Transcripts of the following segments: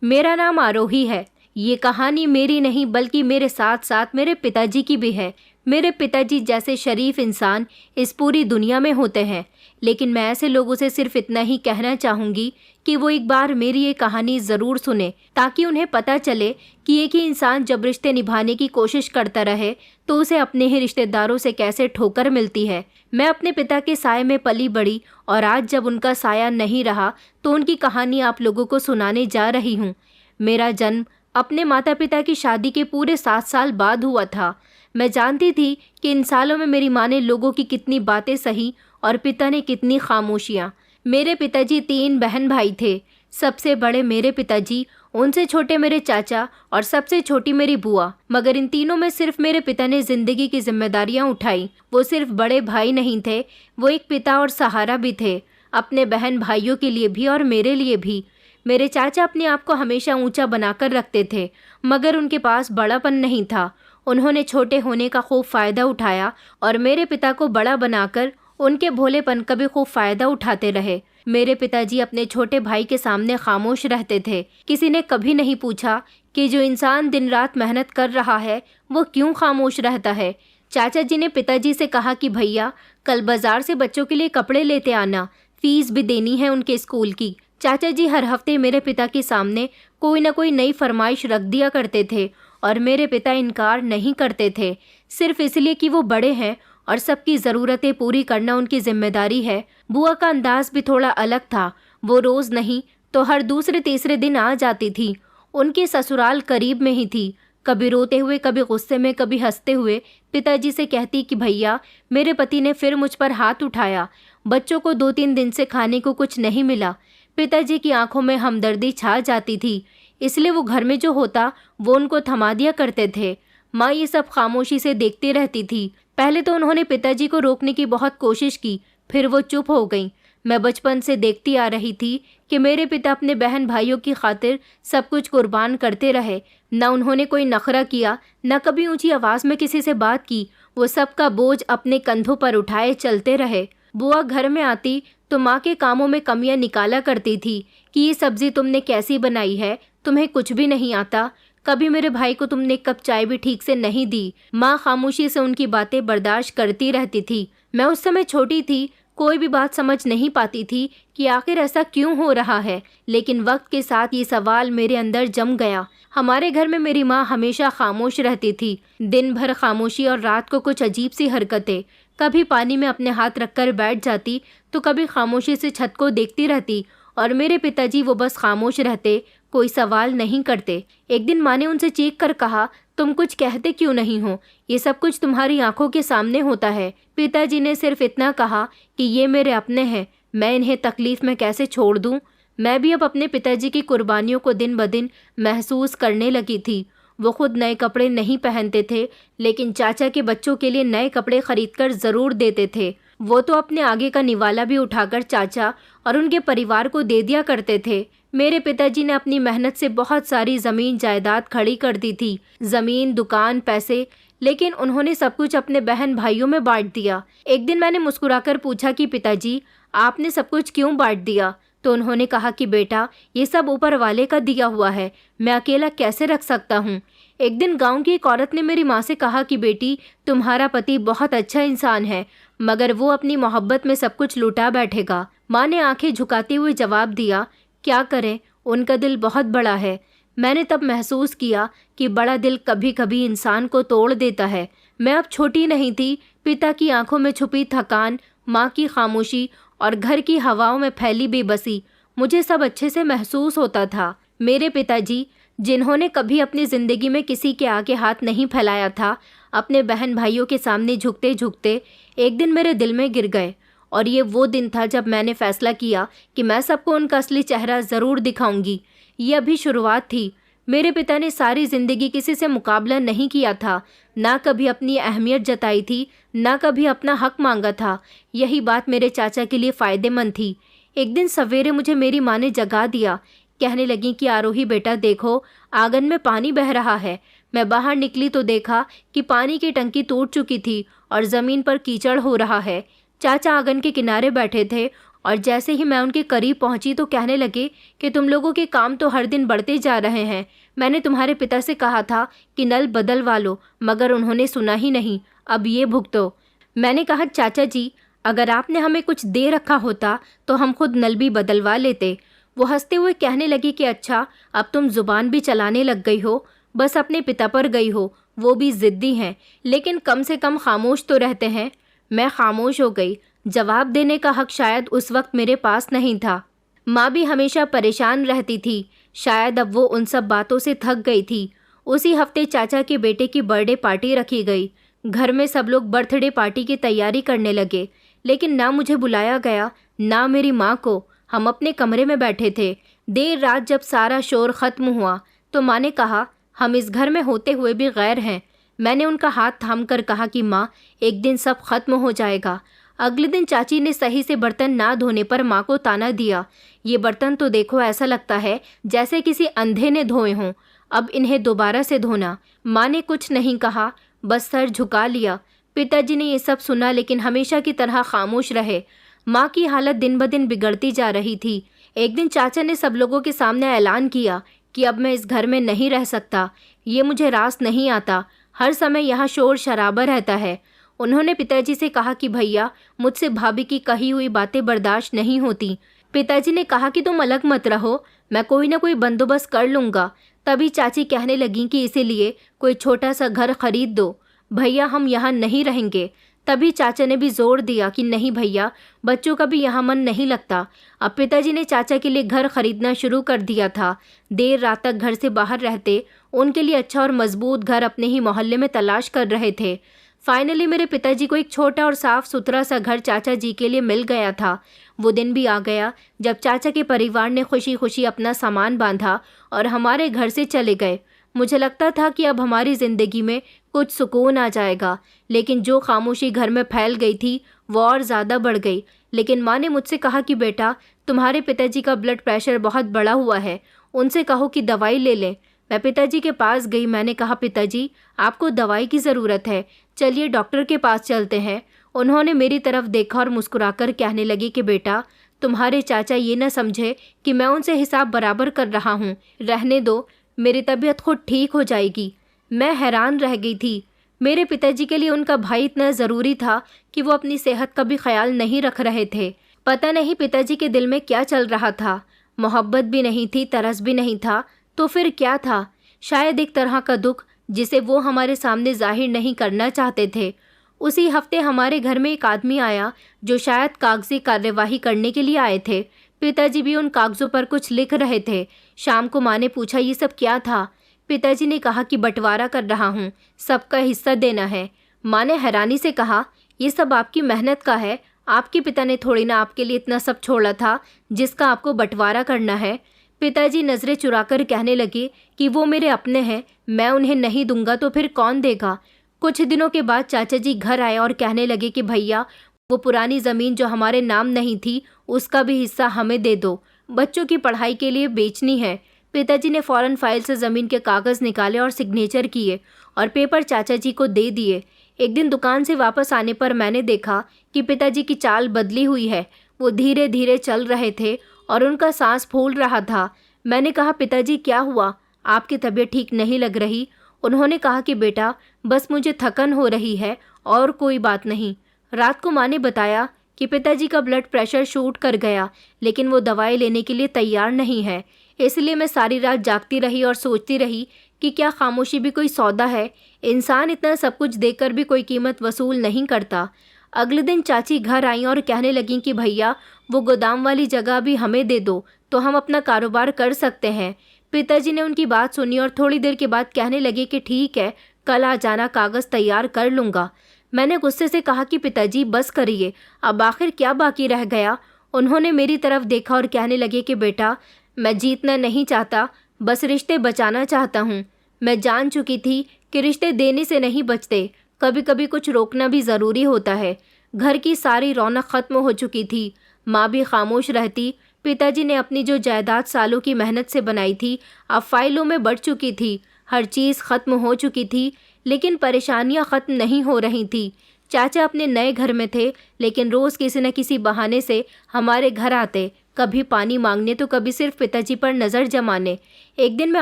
मेरा नाम आरोही है। ये कहानी मेरी नहीं बल्कि मेरे साथ साथ मेरे पिताजी की भी है। मेरे पिताजी जैसे शरीफ इंसान इस पूरी दुनिया में होते हैं, लेकिन मैं ऐसे लोगों से सिर्फ इतना ही कहना चाहूँगी कि वो एक बार मेरी ये कहानी ज़रूर सुने, ताकि उन्हें पता चले कि एक ही इंसान जब रिश्ते निभाने की कोशिश करता रहे तो उसे अपने ही रिश्तेदारों से कैसे ठोकर मिलती है। मैं अपने पिता के साए में पली बड़ी और आज जब उनका साया नहीं रहा तो उनकी कहानी आप लोगों को सुनाने जा रही हूँ। मेरा जन्म अपने माता पिता की शादी के पूरे 7 साल बाद हुआ था। मैं जानती थी कि इन सालों में मेरी माँ ने लोगों की कितनी बातें सही और पिता ने कितनी खामोशियाँ। मेरे पिताजी 3 बहन भाई थे। सबसे बड़े मेरे पिताजी, उनसे छोटे मेरे चाचा और सबसे छोटी मेरी बुआ। मगर इन तीनों में सिर्फ मेरे पिता ने जिंदगी की जिम्मेदारियां उठाई। वो सिर्फ बड़े भाई नहीं थे, वो एक पिता और सहारा भी थे, अपने बहन भाइयों के लिए भी और मेरे लिए भी। मेरे चाचा अपने आप को हमेशा ऊंचा बनाकर रखते थे, मगर उनके पास बड़ापन नहीं था। उन्होंने छोटे होने का खूब फ़ायदा उठाया और मेरे पिता को बड़ा बनाकर उनके भोलेपन का भी खूब फ़ायदा उठाते रहे। मेरे पिताजी अपने छोटे भाई के सामने खामोश रहते थे। किसी ने कभी नहीं पूछा कि जो इंसान दिन रात मेहनत कर रहा है वो क्यों खामोश रहता है। चाचा जी ने पिताजी से कहा कि भैया, कल बाज़ार से बच्चों के लिए कपड़े लेते आना, फीस भी देनी है उनके स्कूल की। चाचा जी हर हफ्ते मेरे पिता के सामने कोई ना कोई नई फरमाइश रख दिया करते थे और मेरे पिता इनकार नहीं करते थे, सिर्फ इसलिए कि वो बड़े हैं और सबकी ज़रूरतें पूरी करना उनकी जिम्मेदारी है। बुआ का अंदाज भी थोड़ा अलग था। वो रोज़ नहीं तो हर दूसरे तीसरे दिन आ जाती थी। उनकी ससुराल करीब में ही थी। कभी रोते हुए, कभी गुस्से में, कभी हंसते हुए पिताजी से कहती कि भैया, मेरे पति ने फिर मुझ पर हाथ उठाया। बच्चों को 2-3 दिन से खाने को कुछ नहीं मिला। पिताजी की आंखों में हमदर्दी छा जाती थी, इसलिए वो घर में जो होता वो उनको थमा दिया करते थे। माँ ये सब खामोशी से देखती रहती थी। पहले तो उन्होंने पिताजी को रोकने की बहुत कोशिश की, फिर वो चुप हो गई। मैं बचपन से देखती आ रही थी कि मेरे पिता अपने बहन भाइयों की खातिर सब कुछ कुर्बान करते रहे। न उन्होंने कोई नखरा किया, न कभी ऊंची आवाज़ में किसी से बात की। वो सबका बोझ अपने कंधों पर उठाए चलते रहे। बुआ घर में आती तो माँ के कामों में कमियां निकाला करती थी कि ये सब्ज़ी तुमने कैसी बनाई है, तुम्हें कुछ भी नहीं आता। कभी मेरे भाई को तुमने एक कप चाय भी ठीक से नहीं दी। माँ खामोशी से उनकी बातें बर्दाश्त करती रहती थी। मैं उस समय छोटी थी, कोई भी बात समझ नहीं पाती थी कि आखिर ऐसा क्यों हो रहा है, लेकिन वक्त के साथ ये सवाल मेरे अंदर जम गया। हमारे घर में मेरी माँ हमेशा खामोश रहती थी। दिन भर खामोशी और रात को कुछ अजीब सी हरकतें। कभी पानी में अपने हाथ रखकर बैठ जाती तो कभी खामोशी से छत को देखती रहती और मेरे पिताजी वो बस खामोश रहते, कोई सवाल नहीं करते। एक दिन माँ ने उनसे चीख कर कहा, तुम कुछ कहते क्यों नहीं हो? ये सब कुछ तुम्हारी आंखों के सामने होता है। पिताजी ने सिर्फ इतना कहा कि ये मेरे अपने हैं, मैं इन्हें तकलीफ में कैसे छोड़ दूं? मैं भी अब अपने पिताजी की कुर्बानियों को दिन ब दिन महसूस करने लगी थी। वो खुद नए कपड़े नहीं पहनते थे, लेकिन चाचा के बच्चों के लिए नए कपड़े खरीदकर ज़रूर देते थे। वो तो अपने आगे का निवाला भी उठाकर चाचा और उनके परिवार को दे दिया करते थे। मेरे पिताजी ने अपनी मेहनत से बहुत सारी ज़मीन जायदाद खड़ी कर दी थी, ज़मीन, दुकान, पैसे, लेकिन उन्होंने सब कुछ अपने बहन भाइयों में बांट दिया। एक दिन मैंने मुस्कुराकर पूछा कि पिताजी, आपने सब कुछ क्यों बांट दिया? तो उन्होंने कहा कि बेटा, ये सब ऊपर वाले का दिया हुआ है, मैं अकेला कैसे रख सकता हूँ। एक दिन गांव की एक औरत ने मेरी माँ से कहा कि बेटी, तुम्हारा पति बहुत अच्छा इंसान है, मगर वो अपनी मोहब्बत में सब कुछ लुटा बैठेगा। माँ ने आंखें झुकाते हुए जवाब दिया, क्या करें, उनका दिल बहुत बड़ा है। मैंने तब महसूस किया कि बड़ा दिल कभी कभी इंसान को तोड़ देता है। मैं अब छोटी नहीं थी। पिता की आंखों में छुपी थकान, माँ की खामोशी और घर की हवाओं में फैली बेबसी, मुझे सब अच्छे से महसूस होता था। मेरे पिताजी, जिन्होंने कभी अपनी ज़िंदगी में किसी के आगे हाथ नहीं फैलाया था, अपने बहन भाइयों के सामने झुकते झुकते एक दिन मेरे दिल में गिर गए। और ये वो दिन था जब मैंने फैसला किया कि मैं सबको उनका असली चेहरा ज़रूर दिखाऊंगी। ये अभी शुरुआत थी। मेरे पिता ने सारी ज़िंदगी किसी से मुकाबला नहीं किया था, ना कभी अपनी अहमियत जताई थी, ना कभी अपना हक मांगा था। यही बात मेरे चाचा के लिए फ़ायदेमंद थी। एक दिन सवेरे मुझे मेरी माँ ने जगा दिया। कहने लगी कि आरोही बेटा, देखो आंगन में पानी बह रहा है। मैं बाहर निकली तो देखा कि पानी की टंकी टूट चुकी थी और ज़मीन पर कीचड़ हो रहा है। चाचा आंगन के किनारे बैठे थे और जैसे ही मैं उनके करीब पहुंची तो कहने लगे कि तुम लोगों के काम तो हर दिन बढ़ते जा रहे हैं। मैंने तुम्हारे पिता से कहा था कि नल बदलवा लो, मगर उन्होंने सुना ही नहीं। अब ये भुगतो। मैंने कहा, चाचा जी, अगर आपने हमें कुछ दे रखा होता तो हम खुद नल भी बदलवा लेते। वो हंसते हुए कहने लगी कि अच्छा, अब तुम जुबान भी चलाने लग गई हो, बस अपने पिता पर गई हो, वो भी ज़िद्दी हैं, लेकिन कम से कम खामोश तो रहते हैं। मैं खामोश हो गई। जवाब देने का हक शायद उस वक्त मेरे पास नहीं था। माँ भी हमेशा परेशान रहती थी, शायद अब वो उन सब बातों से थक गई थी। उसी हफ्ते चाचा के बेटे की बर्थडे पार्टी रखी गई। घर में सब लोग बर्थडे पार्टी की तैयारी करने लगे, लेकिन ना मुझे बुलाया गया, ना मेरी माँ को। हम अपने कमरे में बैठे थे। देर रात जब सारा शोर ख़त्म हुआ तो माँ ने कहा, हम इस घर में होते हुए भी गैर हैं। मैंने उनका हाथ थाम कर कहा कि माँ, एक दिन सब खत्म हो जाएगा। अगले दिन चाची ने सही से बर्तन ना धोने पर माँ को ताना दिया। ये बर्तन तो देखो, ऐसा लगता है जैसे किसी अंधे ने धोए हों, अब इन्हें दोबारा से धोना। माँ ने कुछ नहीं कहा, बस सर झुका लिया। पिताजी ने ये सब सुना, लेकिन हमेशा की तरह खामोश रहे। माँ की हालत दिन ब दिन बिगड़ती जा रही थी। एक दिन चाचा ने सब लोगों के सामने ऐलान किया कि अब मैं इस घर में नहीं रह सकता। ये मुझे रास नहीं आता, हर समय यहाँ शोर शराबा रहता है। उन्होंने पिताजी से कहा कि भैया, मुझसे भाभी की कही हुई बातें बर्दाश्त नहीं होती। पिताजी ने कहा कि तुम अलग मत रहो, मैं कोई ना कोई बंदोबस्त कर लूँगा। तभी चाची कहने लगी कि इसीलिए कोई छोटा सा घर खरीद दो भैया, हम यहाँ नहीं रहेंगे। तभी चाचा ने भी जोर दिया कि नहीं भैया, बच्चों का भी यहाँ मन नहीं लगता। अब पिताजी ने चाचा के लिए घर खरीदना शुरू कर दिया था। देर रात तक घर से बाहर रहते, उनके लिए अच्छा और मजबूत घर अपने ही मोहल्ले में तलाश कर रहे थे। फाइनली मेरे पिताजी को एक छोटा और साफ सुथरा सा घर चाचा जी के लिए मिल गया था। वो दिन भी आ गया जब चाचा के परिवार ने खुशी खुशी अपना सामान बांधा और हमारे घर से चले गए। मुझे लगता था कि अब हमारी ज़िंदगी में कुछ सुकून आ जाएगा, लेकिन जो खामोशी घर में फैल गई थी वो और ज़्यादा बढ़ गई। लेकिन माँ ने मुझसे कहा कि बेटा, तुम्हारे पिताजी का ब्लड प्रेशर बहुत बढ़ा हुआ है, उनसे कहो कि दवाई ले लें। मैं पिताजी के पास गई। मैंने कहा, पिताजी, आपको दवाई की ज़रूरत है, चलिए डॉक्टर के पास चलते हैं। उन्होंने मेरी तरफ देखा और मुस्कुराकर कहने लगे कि बेटा, तुम्हारे चाचा ये न समझे कि मैं उनसे हिसाब बराबर कर रहा हूँ, रहने दो, मेरी तबीयत खुद ठीक हो जाएगी। मैं हैरान रह गई थी। मेरे पिताजी के लिए उनका भाई इतना ज़रूरी था कि वो अपनी सेहत का भी ख्याल नहीं रख रहे थे। पता नहीं पिताजी के दिल में क्या चल रहा था। मोहब्बत भी नहीं थी, तरस भी नहीं था, तो फिर क्या था? शायद एक तरह का दुख जिसे वो हमारे सामने जाहिर नहीं करना चाहते थे। उसी हफ्ते हमारे घर में एक आदमी आया जो शायद कागजी कार्यवाही करने के लिए आए थे। पिताजी भी उन कागज़ों पर कुछ लिख रहे थे। शाम को माँ ने पूछा, ये सब क्या था? पिताजी ने कहा कि बंटवारा कर रहा हूँ, सबका हिस्सा देना है। माँ ने हैरानी से कहा, ये सब आपकी मेहनत का है, आपके पिता ने थोड़ी ना आपके लिए इतना सब छोड़ा था जिसका आपको बंटवारा करना है। पिताजी नज़रें चुराकर कहने लगे कि वो मेरे अपने हैं, मैं उन्हें नहीं दूंगा तो फिर कौन देगा। कुछ दिनों के बाद चाचा जी घर आए और कहने लगे कि भैया, वो पुरानी ज़मीन जो हमारे नाम नहीं थी उसका भी हिस्सा हमें दे दो, बच्चों की पढ़ाई के लिए बेचनी है। पिताजी ने फ़ौरन फाइल से ज़मीन के कागज़ निकाले और सिग्नेचर किए और पेपर चाचा जी को दे दिए। एक दिन दुकान से वापस आने पर मैंने देखा कि पिताजी की चाल बदली हुई है। वो धीरे धीरे चल रहे थे और उनका सांस फूल रहा था। मैंने कहा, पिताजी क्या हुआ? आपकी तबीयत ठीक नहीं लग रही। उन्होंने कहा कि बेटा, बस मुझे थकन हो रही है और कोई बात नहीं। रात को माँ ने बताया कि पिताजी का ब्लड प्रेशर शूट कर गया, लेकिन वो दवाई लेने के लिए तैयार नहीं है। इसलिए मैं सारी रात जागती रही और सोचती रही कि क्या खामोशी भी कोई सौदा है? इंसान इतना सब कुछ देकर भी कोई कीमत वसूल नहीं करता। अगले दिन चाची घर आई और कहने लगीं कि भैया, वो गोदाम वाली जगह भी हमें दे दो तो हम अपना कारोबार कर सकते हैं। पिताजी ने उनकी बात सुनी और थोड़ी देर के बाद कहने लगे कि ठीक है, कल आ जाना, कागज़ तैयार कर लूँगा। मैंने गुस्से से कहा कि पिताजी बस करिए, अब आखिर क्या बाकी रह गया? उन्होंने मेरी तरफ देखा और कहने लगे कि बेटा, मैं जीतना नहीं चाहता, बस रिश्ते बचाना चाहता हूँ। मैं जान चुकी थी कि रिश्ते देने से नहीं बचते, कभी कभी कुछ रोकना भी ज़रूरी होता है। घर की सारी रौनक ख़त्म हो चुकी थी। माँ भी खामोश रहती। पिताजी ने अपनी जो जायदाद सालों की मेहनत से बनाई थी अब फाइलों में बढ़ चुकी थी। हर चीज़ ख़त्म हो चुकी थी, लेकिन परेशानियाँ ख़त्म नहीं हो रही थी। चाचा अपने नए घर में थे, लेकिन रोज़ किसी न किसी बहाने से हमारे घर आते, कभी पानी मांगने तो कभी सिर्फ पिताजी पर नज़र जमाने। एक दिन मैं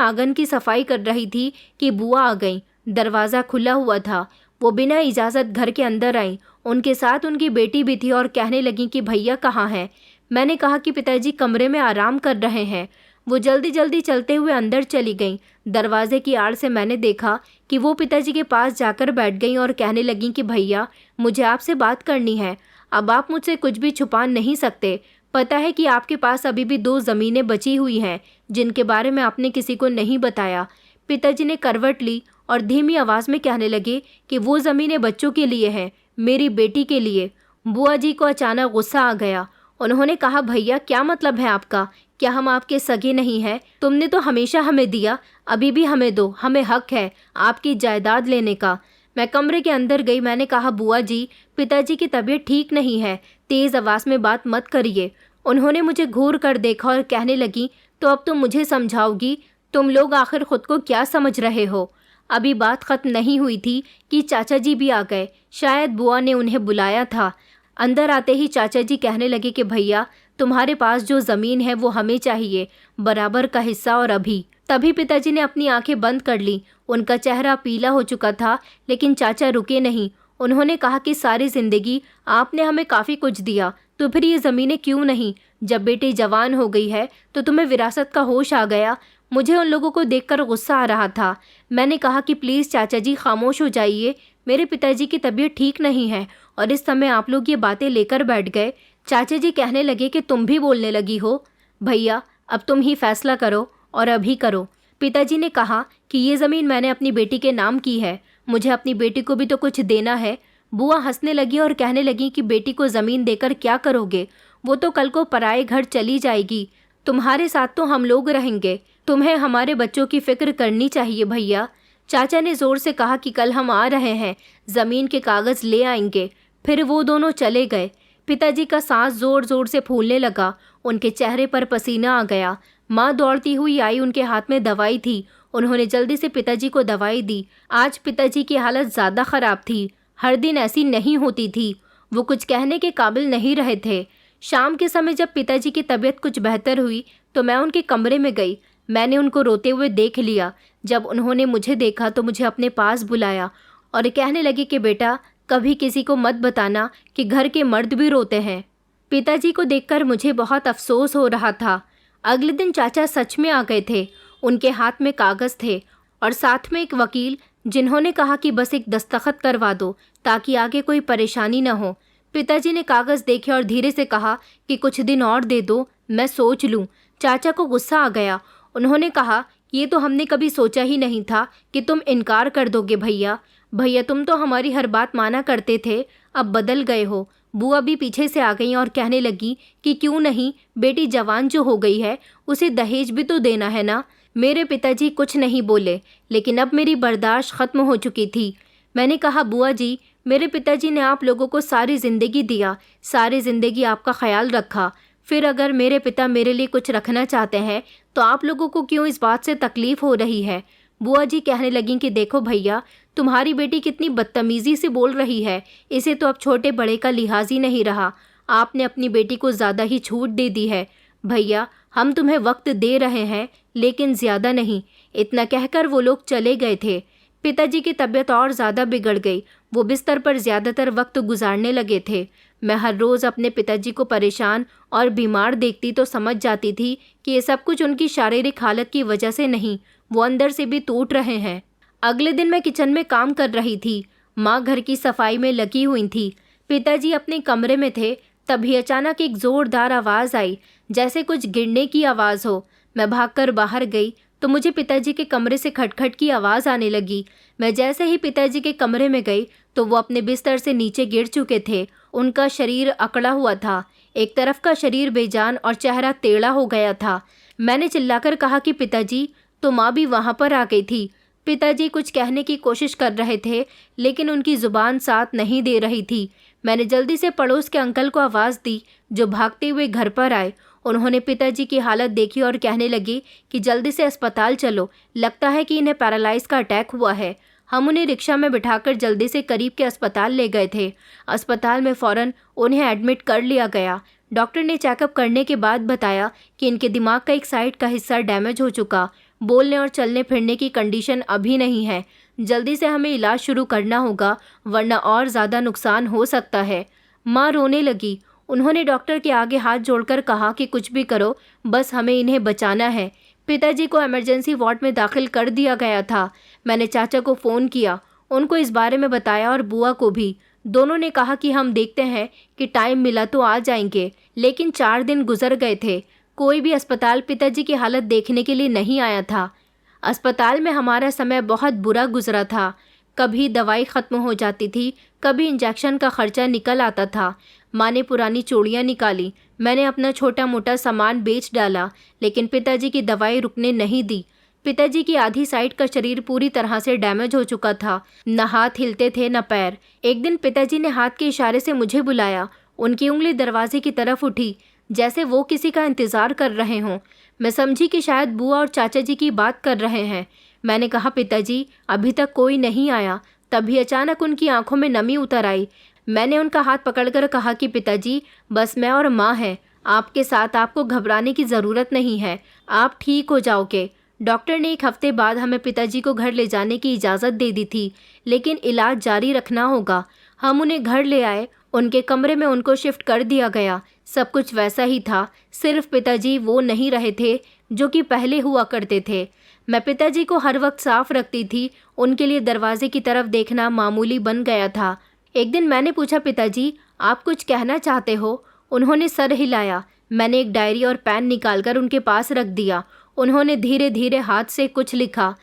आंगन की सफाई कर रही थी कि बुआ आ गईं। दरवाज़ा खुला हुआ था। वो बिना इजाज़त घर के अंदर आईं। उनके साथ उनकी बेटी भी थी और कहने लगीं कि भैया कहाँ हैं। मैंने कहा कि पिताजी कमरे में आराम कर रहे हैं। वो जल्दी जल्दी चलते हुए अंदर चली गईं। दरवाजे की आड़ से मैंने देखा कि वो पिताजी के पास जाकर बैठ गईं और कहने लगीं कि भैया, मुझे आपसे बात करनी है। अब आप मुझसे कुछ भी छुपा नहीं सकते। पता है कि आपके पास अभी भी 2 ज़मीनें बची हुई हैं जिनके बारे में आपने किसी को नहीं बताया। पिताजी ने करवट ली और धीमी आवाज़ में कहने लगे कि वो ज़मीनें बच्चों के लिए हैं, मेरी बेटी के लिए। बुआ जी को अचानक गुस्सा आ गया। उन्होंने कहा, भैया क्या मतलब है आपका? क्या हम आपके सगे नहीं हैं? तुमने तो हमेशा हमें दिया, अभी भी हमें दो, हमें हक है आपकी जायदाद लेने का। मैं कमरे के अंदर गई। मैंने कहा, बुआ जी, पिताजी की तबीयत ठीक नहीं है, तेज़ आवाज़ में बात मत करिए। उन्होंने मुझे घूर कर देखा और कहने लगी, तो अब तुम मुझे समझाओगी? तुम लोग आखिर खुद को क्या समझ रहे हो? अभी बात खत्म नहीं हुई थी कि चाचा जी भी आ गए। शायद बुआ ने उन्हें बुलाया था। अंदर आते ही चाचा जी कहने लगे कि भैया, तुम्हारे पास जो ज़मीन है वो हमें चाहिए, बराबर का हिस्सा। और अभी तभी पिताजी ने अपनी आंखें बंद कर ली। उनका चेहरा पीला हो चुका था, लेकिन चाचा रुके नहीं। उन्होंने कहा कि सारी ज़िंदगी आपने हमें काफ़ी कुछ दिया, तो फिर ये ज़मीनें क्यों नहीं? जब बेटी जवान हो गई है तो तुम्हें विरासत का होश आ गया। मुझे उन लोगों को देखकर गुस्सा आ रहा था। मैंने कहा कि प्लीज़ चाचा जी खामोश हो जाइए, मेरे पिताजी की तबीयत ठीक नहीं है और इस समय आप लोग ये बातें लेकर बैठ गए। चाचा जी कहने लगे कि तुम भी बोलने लगी हो। भैया, अब तुम ही फैसला करो और अभी करो। पिताजी ने कहा कि ये ज़मीन मैंने अपनी बेटी के नाम की है, मुझे अपनी बेटी को भी तो कुछ देना है। बुआ हंसने लगी और कहने लगी कि बेटी को ज़मीन देकर क्या करोगे? वो तो कल को पराए घर चली जाएगी, तुम्हारे साथ तो हम लोग रहेंगे। तुम्हें हमारे बच्चों की फ़िक्र करनी चाहिए भैया। चाचा ने ज़ोर से कहा कि कल हम आ रहे हैं, ज़मीन के कागज़ ले आएंगे। फिर वो दोनों चले गए। पिताजी का सांस ज़ोर ज़ोर से फूलने लगा। उनके चेहरे पर पसीना आ गया। माँ दौड़ती हुई आई, उनके हाथ में दवाई थी। उन्होंने जल्दी से पिताजी को दवाई दी। आज पिताजी की हालत ज़्यादा ख़राब थी, हर दिन ऐसी नहीं होती थी। वो कुछ कहने के काबिल नहीं रहे थे। शाम के समय जब पिताजी की तबीयत कुछ बेहतर हुई तो मैं उनके कमरे में गई। मैंने उनको रोते हुए देख लिया। जब उन्होंने मुझे देखा तो मुझे अपने पास बुलाया और कहने लगे कि बेटा, कभी किसी को मत बताना कि घर के मर्द भी रोते हैं। पिताजी को देखकर मुझे बहुत अफसोस हो रहा था। अगले दिन चाचा सच में आ गए थे। उनके हाथ में कागज़ थे और साथ में एक वकील, जिन्होंने कहा कि बस एक दस्तखत करवा दो ताकि आगे कोई परेशानी न हो। पिताजी ने कागज़ देखे और धीरे से कहा कि कुछ दिन और दे दो, मैं सोच लूँ। चाचा को गुस्सा आ गया। उन्होंने कहा, ये तो हमने कभी सोचा ही नहीं था कि तुम इनकार कर दोगे भैया। भैया, तुम तो हमारी हर बात माना करते थे, अब बदल गए हो। बुआ भी पीछे से आ गई और कहने लगी कि क्यों नहीं, बेटी जवान जो हो गई है उसे दहेज भी तो देना है ना। मेरे पिताजी कुछ नहीं बोले, लेकिन अब मेरी बर्दाश्त ख़त्म हो चुकी थी। मैंने कहा, बुआ जी, मेरे पिताजी ने आप लोगों को सारी ज़िंदगी दिया, सारी ज़िंदगी आपका ख्याल रखा। फिर अगर मेरे पिता मेरे लिए कुछ रखना चाहते हैं तो आप लोगों को क्यों इस बात से तकलीफ़ हो रही है? बुआ जी कहने लगीं कि देखो भैया, तुम्हारी बेटी कितनी बदतमीज़ी से बोल रही है। इसे तो अब छोटे बड़े का लिहाज ही नहीं रहा। आपने अपनी बेटी को ज़्यादा ही छूट दे दी है। भैया, हम तुम्हें वक्त दे रहे हैं, लेकिन ज़्यादा नहीं। इतना कहकर वो लोग चले गए थे। पिताजी की तबीयत और ज़्यादा बिगड़ गई। वो बिस्तर पर ज़्यादातर वक्त गुजारने लगे थे। मैं हर रोज़ अपने पिताजी को परेशान और बीमार देखती तो समझ जाती थी कि ये सब कुछ उनकी शारीरिक हालत की वजह से नहीं, वो अंदर से भी टूट रहे हैं। अगले दिन मैं किचन में काम कर रही थी। माँ घर की सफाई में लगी हुई थी। पिताजी अपने कमरे में थे। तभी अचानक एक ज़ोरदार आवाज़ आई, जैसे कुछ गिरने की आवाज़ हो। मैं भागकर बाहर गई तो मुझे पिताजी के कमरे से खटखट की आवाज़ आने लगी। मैं जैसे ही पिताजी के कमरे में गई तो वो अपने बिस्तर से नीचे गिर चुके थे। उनका शरीर अकड़ा हुआ था। एक तरफ का शरीर बेजान और चेहरा टेढ़ा हो गया था। मैंने चिल्लाकर कहा कि पिताजी, तो माँ भी वहाँ पर आ गई थी। पिताजी कुछ कहने की कोशिश कर रहे थे, लेकिन उनकी ज़ुबान साथ नहीं दे रही थी। मैंने जल्दी से पड़ोस के अंकल को आवाज़ दी, जो भागते हुए घर पर आए। उन्होंने पिताजी की हालत देखी और कहने लगे कि जल्दी से अस्पताल चलो, लगता है कि इन्हें पैरालाइज का अटैक हुआ है। हम उन्हें रिक्शा में बिठाकर जल्दी से करीब के अस्पताल ले गए थे। अस्पताल में फ़ौरन उन्हें एडमिट कर लिया गया। डॉक्टर ने चेकअप करने के बाद बताया कि इनके दिमाग का एक साइड का हिस्सा डैमेज हो चुका, बोलने और चलने फिरने की कंडीशन अभी नहीं है। जल्दी से हमें इलाज शुरू करना होगा, वरना और ज़्यादा नुकसान हो सकता है। माँ रोने लगी। उन्होंने डॉक्टर के आगे हाथ जोड़कर कहा कि कुछ भी करो, बस हमें इन्हें बचाना है। पिताजी को इमरजेंसी वार्ड में दाखिल कर दिया गया था। मैंने चाचा को फ़ोन किया, उनको इस बारे में बताया और बुआ को भी। दोनों ने कहा कि हम देखते हैं कि टाइम मिला तो आ जाएंगे, लेकिन 4 दिन गुजर गए थे। कोई भी अस्पताल पिताजी की हालत देखने के लिए नहीं आया था। अस्पताल में हमारा समय बहुत बुरा गुजरा था। कभी दवाई ख़त्म हो जाती थी, कभी इंजेक्शन का खर्चा निकल आता था। माँ ने पुरानी चूड़ियाँ निकाली, मैंने अपना छोटा मोटा सामान बेच डाला, लेकिन पिताजी की दवाई रुकने नहीं दी। पिताजी की आधी साइड का शरीर पूरी तरह से डैमेज हो चुका था। न हाथ हिलते थे न पैर। एक दिन पिताजी ने हाथ के इशारे से मुझे बुलाया। उनकी उंगली दरवाजे की तरफ उठी, जैसे वो किसी का इंतज़ार कर रहे हों। मैं समझी कि शायद बुआ और चाचा जी की बात कर रहे हैं। मैंने कहा, पिताजी अभी तक कोई नहीं आया। तभी अचानक उनकी आंखों में नमी उतर आई। मैंने उनका हाथ पकड़कर कहा कि पिताजी, बस मैं और माँ हैं आपके साथ, आपको घबराने की ज़रूरत नहीं है, आप ठीक हो जाओगे। डॉक्टर ने 1 हफ्ते बाद हमें पिताजी को घर ले जाने की इजाज़त दे दी थी, लेकिन इलाज जारी रखना होगा। हम उन्हें घर ले आए, उनके कमरे में उनको शिफ्ट कर दिया गया। सब कुछ वैसा ही था, सिर्फ पिताजी वो नहीं रहे थे जो कि पहले हुआ करते थे। मैं पिताजी को हर वक्त साफ रखती थी, उनके लिए दरवाजे की तरफ देखना मामूली बन गया था। एक दिन मैंने पूछा, पिताजी आप कुछ कहना चाहते हो? उन्होंने सर हिलाया। मैंने एक डायरी और पेन निकालकर उनके पास रख दिया। उन्होंने धीरे धीरे हाथ से कुछ लिखा।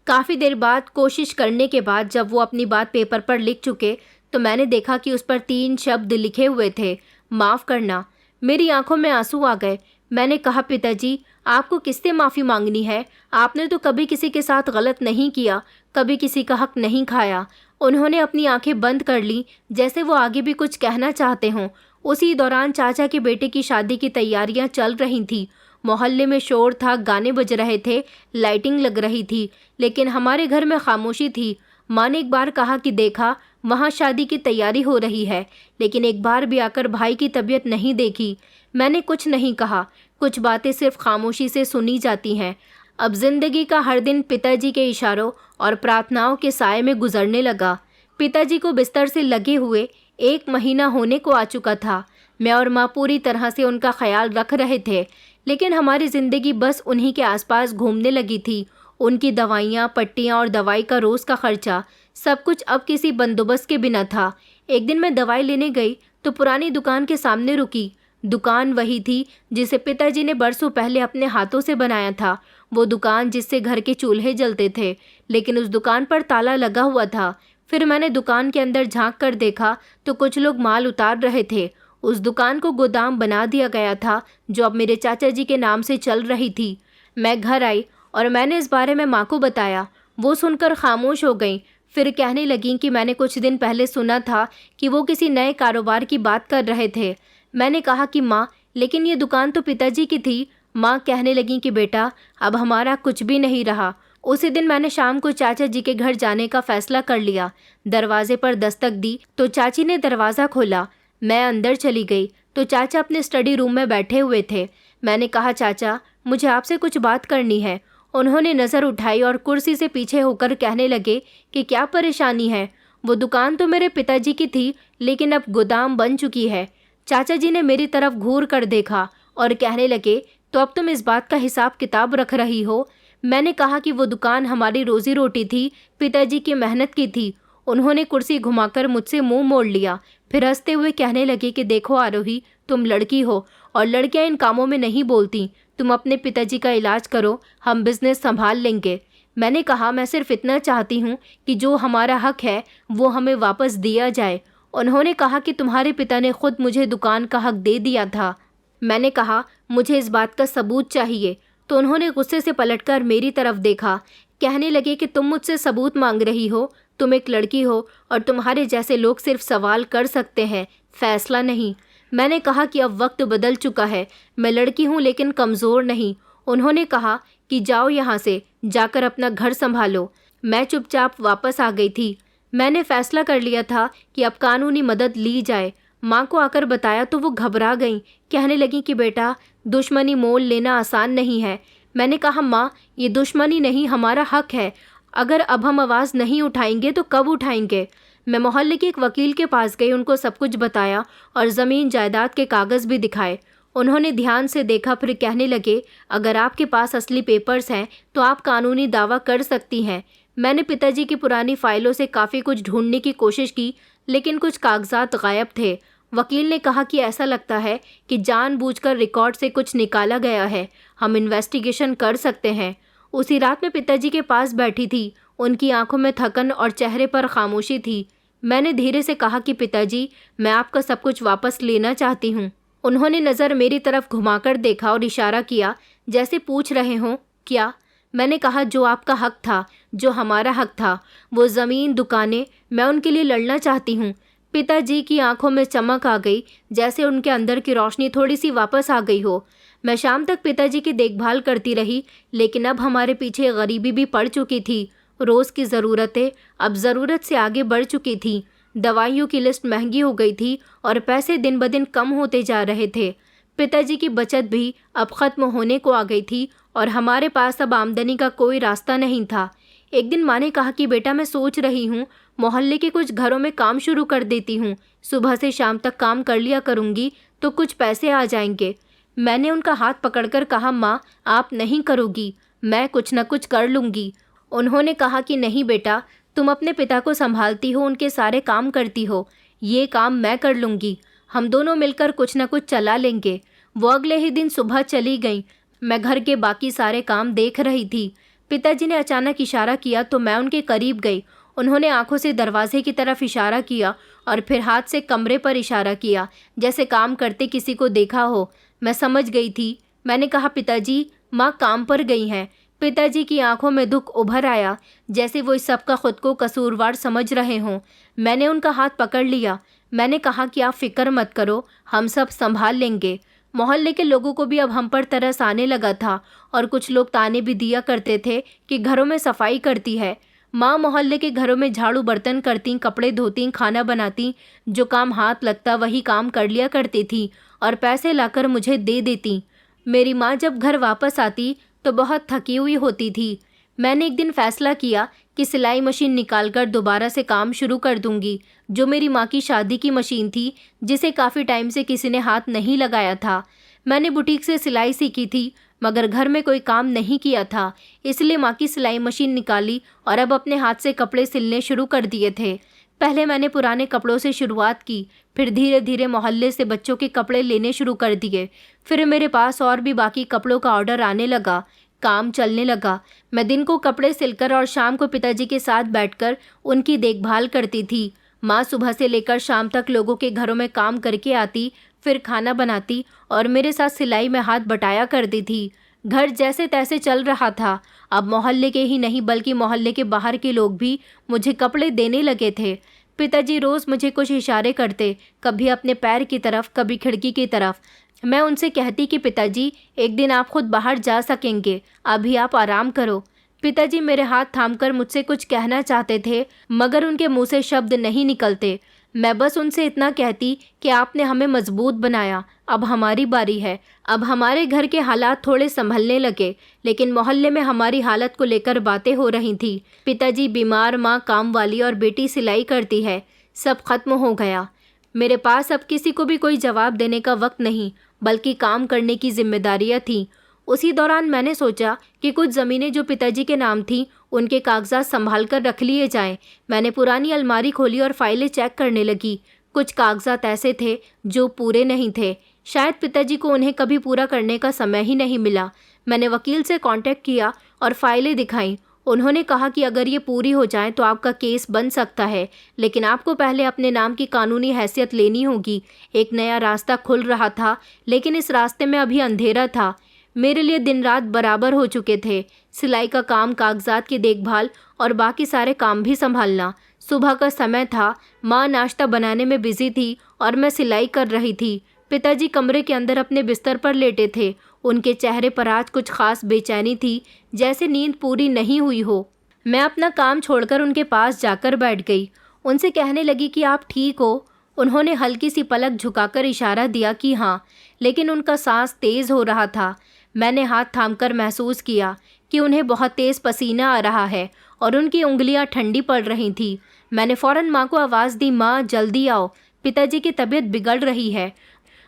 काफ़ी देर बाद कोशिश करने के बाद जब वो अपनी बात पेपर पर लिख चुके तो मैंने देखा कि उस पर 3 शब्द लिखे हुए थे, माफ़ करना। मेरी आंखों में आंसू आ गए। मैंने कहा, पिताजी आपको किससे माफ़ी मांगनी है? आपने तो कभी किसी के साथ गलत नहीं किया, कभी किसी का हक नहीं खाया। उन्होंने अपनी आंखें बंद कर लीं, जैसे वो आगे भी कुछ कहना चाहते हों। उसी दौरान चाचा के बेटे की शादी की तैयारियां चल रही थीं। मोहल्ले में शोर था, गाने बज रहे थे, लाइटिंग लग रही थी, लेकिन हमारे घर में खामोशी थी। माँ ने एक बार कहा कि देखा, वहाँ शादी की तैयारी हो रही है, लेकिन एक बार भी आकर भाई की तबीयत नहीं देखी। मैंने कुछ नहीं कहा। कुछ बातें सिर्फ खामोशी से सुनी जाती हैं। अब जिंदगी का हर दिन पिताजी के इशारों और प्रार्थनाओं के साए में गुजरने लगा। पिताजी को बिस्तर से लगे हुए 1 महीना होने को आ चुका था। मैं और माँ पूरी तरह से उनका ख्याल रख रहे थे, लेकिन हमारी ज़िंदगी बस उन्हीं के आसपास घूमने लगी थी। उनकी दवाइयाँ, पट्टियाँ और दवाई का रोज़ का खर्चा, सब कुछ अब किसी बंदोबस्त के बिना था। एक दिन मैं दवाई लेने गई तो पुरानी दुकान के सामने रुकी। दुकान वही थी जिसे पिताजी ने बरसों पहले अपने हाथों से बनाया था। वो दुकान जिससे घर के चूल्हे जलते थे, लेकिन उस दुकान पर ताला लगा हुआ था। फिर मैंने दुकान के अंदर झांक कर देखा तो कुछ लोग माल उतार रहे थे। उस दुकान को गोदाम बना दिया गया था, जो अब मेरे चाचा जी के नाम से चल रही थी। मैं घर आई और मैंने इस बारे में माँ को बताया। वो सुनकर खामोश हो गई। फिर कहने लगीं कि मैंने कुछ दिन पहले सुना था कि वो किसी नए कारोबार की बात कर रहे थे। मैंने कहा कि माँ, लेकिन ये दुकान तो पिताजी की थी। माँ कहने लगीं कि बेटा, अब हमारा कुछ भी नहीं रहा। उसी दिन मैंने शाम को चाचा जी के घर जाने का फैसला कर लिया। दरवाजे पर दस्तक दी तो चाची ने दरवाज़ा खोला। मैं अंदर चली गई तो चाचा अपने स्टडी रूम में बैठे हुए थे। मैंने कहा, चाचा मुझे आपसे कुछ बात करनी है। उन्होंने नज़र उठाई और कुर्सी से पीछे होकर कहने लगे कि क्या परेशानी है? वो दुकान तो मेरे पिताजी की थी, लेकिन अब गोदाम बन चुकी है। चाचा जी ने मेरी तरफ घूर कर देखा और कहने लगे, तो अब तुम इस बात का हिसाब किताब रख रही हो? मैंने कहा कि वो दुकान हमारी रोजी रोटी थी, पिताजी की मेहनत की थी। उन्होंने कुर्सी घुमाकर मुझसे मुंह मोड़ लिया। फिर हंसते हुए कहने लगे कि देखो आरोही, तुम लड़की हो और लड़कियां इन कामों में नहीं बोलती। तुम अपने पिताजी का इलाज करो, हम बिजनेस संभाल लेंगे। मैंने कहा, मैं सिर्फ इतना चाहती हूँ कि जो हमारा हक है वो हमें वापस दिया जाए। उन्होंने कहा कि तुम्हारे पिता ने खुद मुझे दुकान का हक दे दिया था। मैंने कहा, मुझे इस बात का सबूत चाहिए। तो उन्होंने गुस्से से पलटकर मेरी तरफ देखा। कहने लगे कि तुम मुझसे सबूत मांग रही हो? तुम एक लड़की हो और तुम्हारे जैसे लोग सिर्फ सवाल कर सकते हैं, फैसला नहीं। मैंने कहा कि अब वक्त बदल चुका है, मैं लड़की हूँ लेकिन कमज़ोर नहीं। उन्होंने कहा कि जाओ यहाँ से, जाकर अपना घर संभालो। मैं चुपचाप वापस आ गई थी। मैंने फैसला कर लिया था कि अब कानूनी मदद ली जाए। माँ को आकर बताया तो वो घबरा गईं, कहने लगी कि बेटा, दुश्मनी मोल लेना आसान नहीं है। मैंने कहा माँ, ये दुश्मनी नहीं, हमारा हक है। अगर अब हम आवाज़ नहीं उठाएंगे तो कब उठाएंगे? मैं मोहल्ले के एक वकील के पास गई, उनको सब कुछ बताया और ज़मीन जायदाद के कागज़ भी दिखाए। उन्होंने ध्यान से देखा, फिर कहने लगे, अगर आपके पास असली पेपर्स हैं तो आप कानूनी दावा कर सकती हैं। मैंने पिताजी की पुरानी फाइलों से काफ़ी कुछ ढूंढने की कोशिश की, लेकिन कुछ कागजात गायब थे। वकील ने कहा कि ऐसा लगता है कि जानबूझकर रिकॉर्ड से कुछ निकाला गया है, हम इन्वेस्टिगेशन कर सकते हैं। उसी रात मैं पिताजी के पास बैठी थी, उनकी आंखों में थकन और चेहरे पर खामोशी थी। मैंने धीरे से कहा कि पिताजी, मैं आपका सब कुछ वापस लेना चाहती हूँ। उन्होंने नज़र मेरी तरफ घुमाकर देखा और इशारा किया, जैसे पूछ रहे हों, क्या? मैंने कहा, जो आपका हक था, जो हमारा हक था, वो ज़मीन, दुकानें, मैं उनके लिए लड़ना चाहती हूँ। पिताजी की आंखों में चमक आ गई, जैसे उनके अंदर की रोशनी थोड़ी सी वापस आ गई हो। मैं शाम तक पिताजी की देखभाल करती रही, लेकिन अब हमारे पीछे गरीबी भी पड़ चुकी थी। रोज़ की ज़रूरतें अब ज़रूरत से आगे बढ़ चुकी थीं। दवाइयों की लिस्ट महंगी हो गई थी और पैसे दिन ब दिन कम होते जा रहे थे। पिताजी की बचत भी अब ख़त्म होने को आ गई थी और हमारे पास अब आमदनी का कोई रास्ता नहीं था। एक दिन माँ ने कहा कि बेटा, मैं सोच रही हूँ मोहल्ले के कुछ घरों में काम शुरू कर देती हूँ। सुबह से शाम तक काम कर लिया करूँगी तो कुछ पैसे आ जाएंगे। मैंने उनका हाथ पकड़कर कहा, माँ, आप नहीं करोगी, मैं कुछ न कुछ कर लूँगी। उन्होंने कहा कि नहीं बेटा, तुम अपने पिता को संभालती हो, उनके सारे काम करती हो, ये काम मैं कर लूँगी। हम दोनों मिलकर कुछ न कुछ चला लेंगे। वो अगले ही दिन सुबह चली गईं। मैं घर के बाकी सारे काम देख रही थी। पिताजी ने अचानक इशारा किया तो मैं उनके करीब गई। उन्होंने आंखों से दरवाजे की तरफ इशारा किया और फिर हाथ से कमरे पर इशारा किया, जैसे काम करते किसी को देखा हो। मैं समझ गई थी। मैंने कहा, पिताजी, माँ काम पर गई हैं। पिताजी की आंखों में दुख उभर आया, जैसे वो इस सब का खुद को कसूरवार समझ रहे हों। मैंने उनका हाथ पकड़ लिया। मैंने कहा कि आप फिक्र मत करो, हम सब संभाल लेंगे। मोहल्ले के लोगों को भी अब हम पर तरस आने लगा था और कुछ लोग ताने भी दिया करते थे कि घरों में सफाई करती है। माँ मोहल्ले के घरों में झाड़ू बर्तन करती, कपड़े धोती, खाना बनाती, जो काम हाथ लगता वही काम कर लिया करती थी और पैसे लाकर मुझे दे देती। मेरी माँ जब घर वापस आती तो बहुत थकी हुई होती थी। मैंने एक दिन फैसला किया कि सिलाई मशीन निकालकर दोबारा से काम शुरू कर दूंगी, जो मेरी माँ की शादी की मशीन थी, जिसे काफ़ी टाइम से किसी ने हाथ नहीं लगाया था। मैंने बुटीक से सिलाई सीखी थी, मगर घर में कोई काम नहीं किया था, इसलिए माँ की सिलाई मशीन निकाली और अब अपने हाथ से कपड़े सिलने शुरू कर दिए थे। पहले मैंने पुराने कपड़ों से शुरुआत की, फिर धीरे धीरे मोहल्ले से बच्चों के कपड़े लेने शुरू कर दिए। फिर मेरे पास और भी बाकी कपड़ों का ऑर्डर आने लगा, काम चलने लगा। मैं दिन को कपड़े सिलकर और शाम को पिताजी के साथ बैठकर उनकी देखभाल करती थी। माँ सुबह से लेकर शाम तक लोगों के घरों में काम करके आती, फिर खाना बनाती और मेरे साथ सिलाई में हाथ बटाया करती थी। घर जैसे तैसे चल रहा था। अब मोहल्ले के ही नहीं बल्कि मोहल्ले के बाहर के लोग भी मुझे कपड़े देने लगे थे। पिताजी रोज़ मुझे कुछ इशारे करते, कभी अपने पैर की तरफ, कभी खिड़की की तरफ। मैं उनसे कहती कि पिताजी, एक दिन आप खुद बाहर जा सकेंगे, अभी आप आराम करो। पिताजी मेरे हाथ थामकर मुझसे कुछ कहना चाहते थे, मगर उनके मुंह से शब्द नहीं निकलते। मैं बस उनसे इतना कहती कि आपने हमें मजबूत बनाया, अब हमारी बारी है। अब हमारे घर के हालात थोड़े संभलने लगे, लेकिन मोहल्ले में हमारी हालत को लेकर बातें हो रही थी। पिताजी बीमार, माँ काम वाली और बेटी सिलाई करती है। सब खत्म हो गया। मेरे पास अब किसी को भी कोई जवाब देने का वक्त नहीं, बल्कि काम करने की जिम्मेदारियां थीं। उसी दौरान मैंने सोचा कि कुछ ज़मीनें जो पिताजी के नाम थीं, उनके कागजात संभाल कर रख लिए जाएं। मैंने पुरानी अलमारी खोली और फाइलें चेक करने लगी। कुछ कागजात ऐसे थे जो पूरे नहीं थे। शायद पिताजी को उन्हें कभी पूरा करने का समय ही नहीं मिला। मैंने वकील से कांटेक्ट किया और फाइलें दिखाईं। उन्होंने कहा कि अगर ये पूरी हो जाए तो आपका केस बन सकता है, लेकिन आपको पहले अपने नाम की कानूनी हैसियत लेनी होगी। एक नया रास्ता खुल रहा था, लेकिन इस रास्ते में अभी अंधेरा था। मेरे लिए दिन रात बराबर हो चुके थे। सिलाई का काम, कागजात की देखभाल और बाकी सारे काम भी संभालना। सुबह का समय था। माँ नाश्ता बनाने में बिजी थी और मैं सिलाई कर रही थी। पिताजी कमरे के अंदर अपने बिस्तर पर लेटे थे। उनके चेहरे पर आज कुछ खास बेचैनी थी, जैसे नींद पूरी नहीं हुई हो। मैं अपना काम छोड़कर उनके पास जाकर बैठ गई। उनसे कहने लगी कि आप ठीक हो? उन्होंने हल्की सी पलक झुकाकर इशारा दिया कि हाँ, लेकिन उनका सांस तेज हो रहा था। मैंने हाथ थामकर महसूस किया कि उन्हें बहुत तेज पसीना आ रहा है और उनकी उंगलियां ठंडी पड़ रही थी। मैंने फौरन माँ को आवाज़ दी, माँ जल्दी आओ, पिताजी की तबीयत बिगड़ रही है।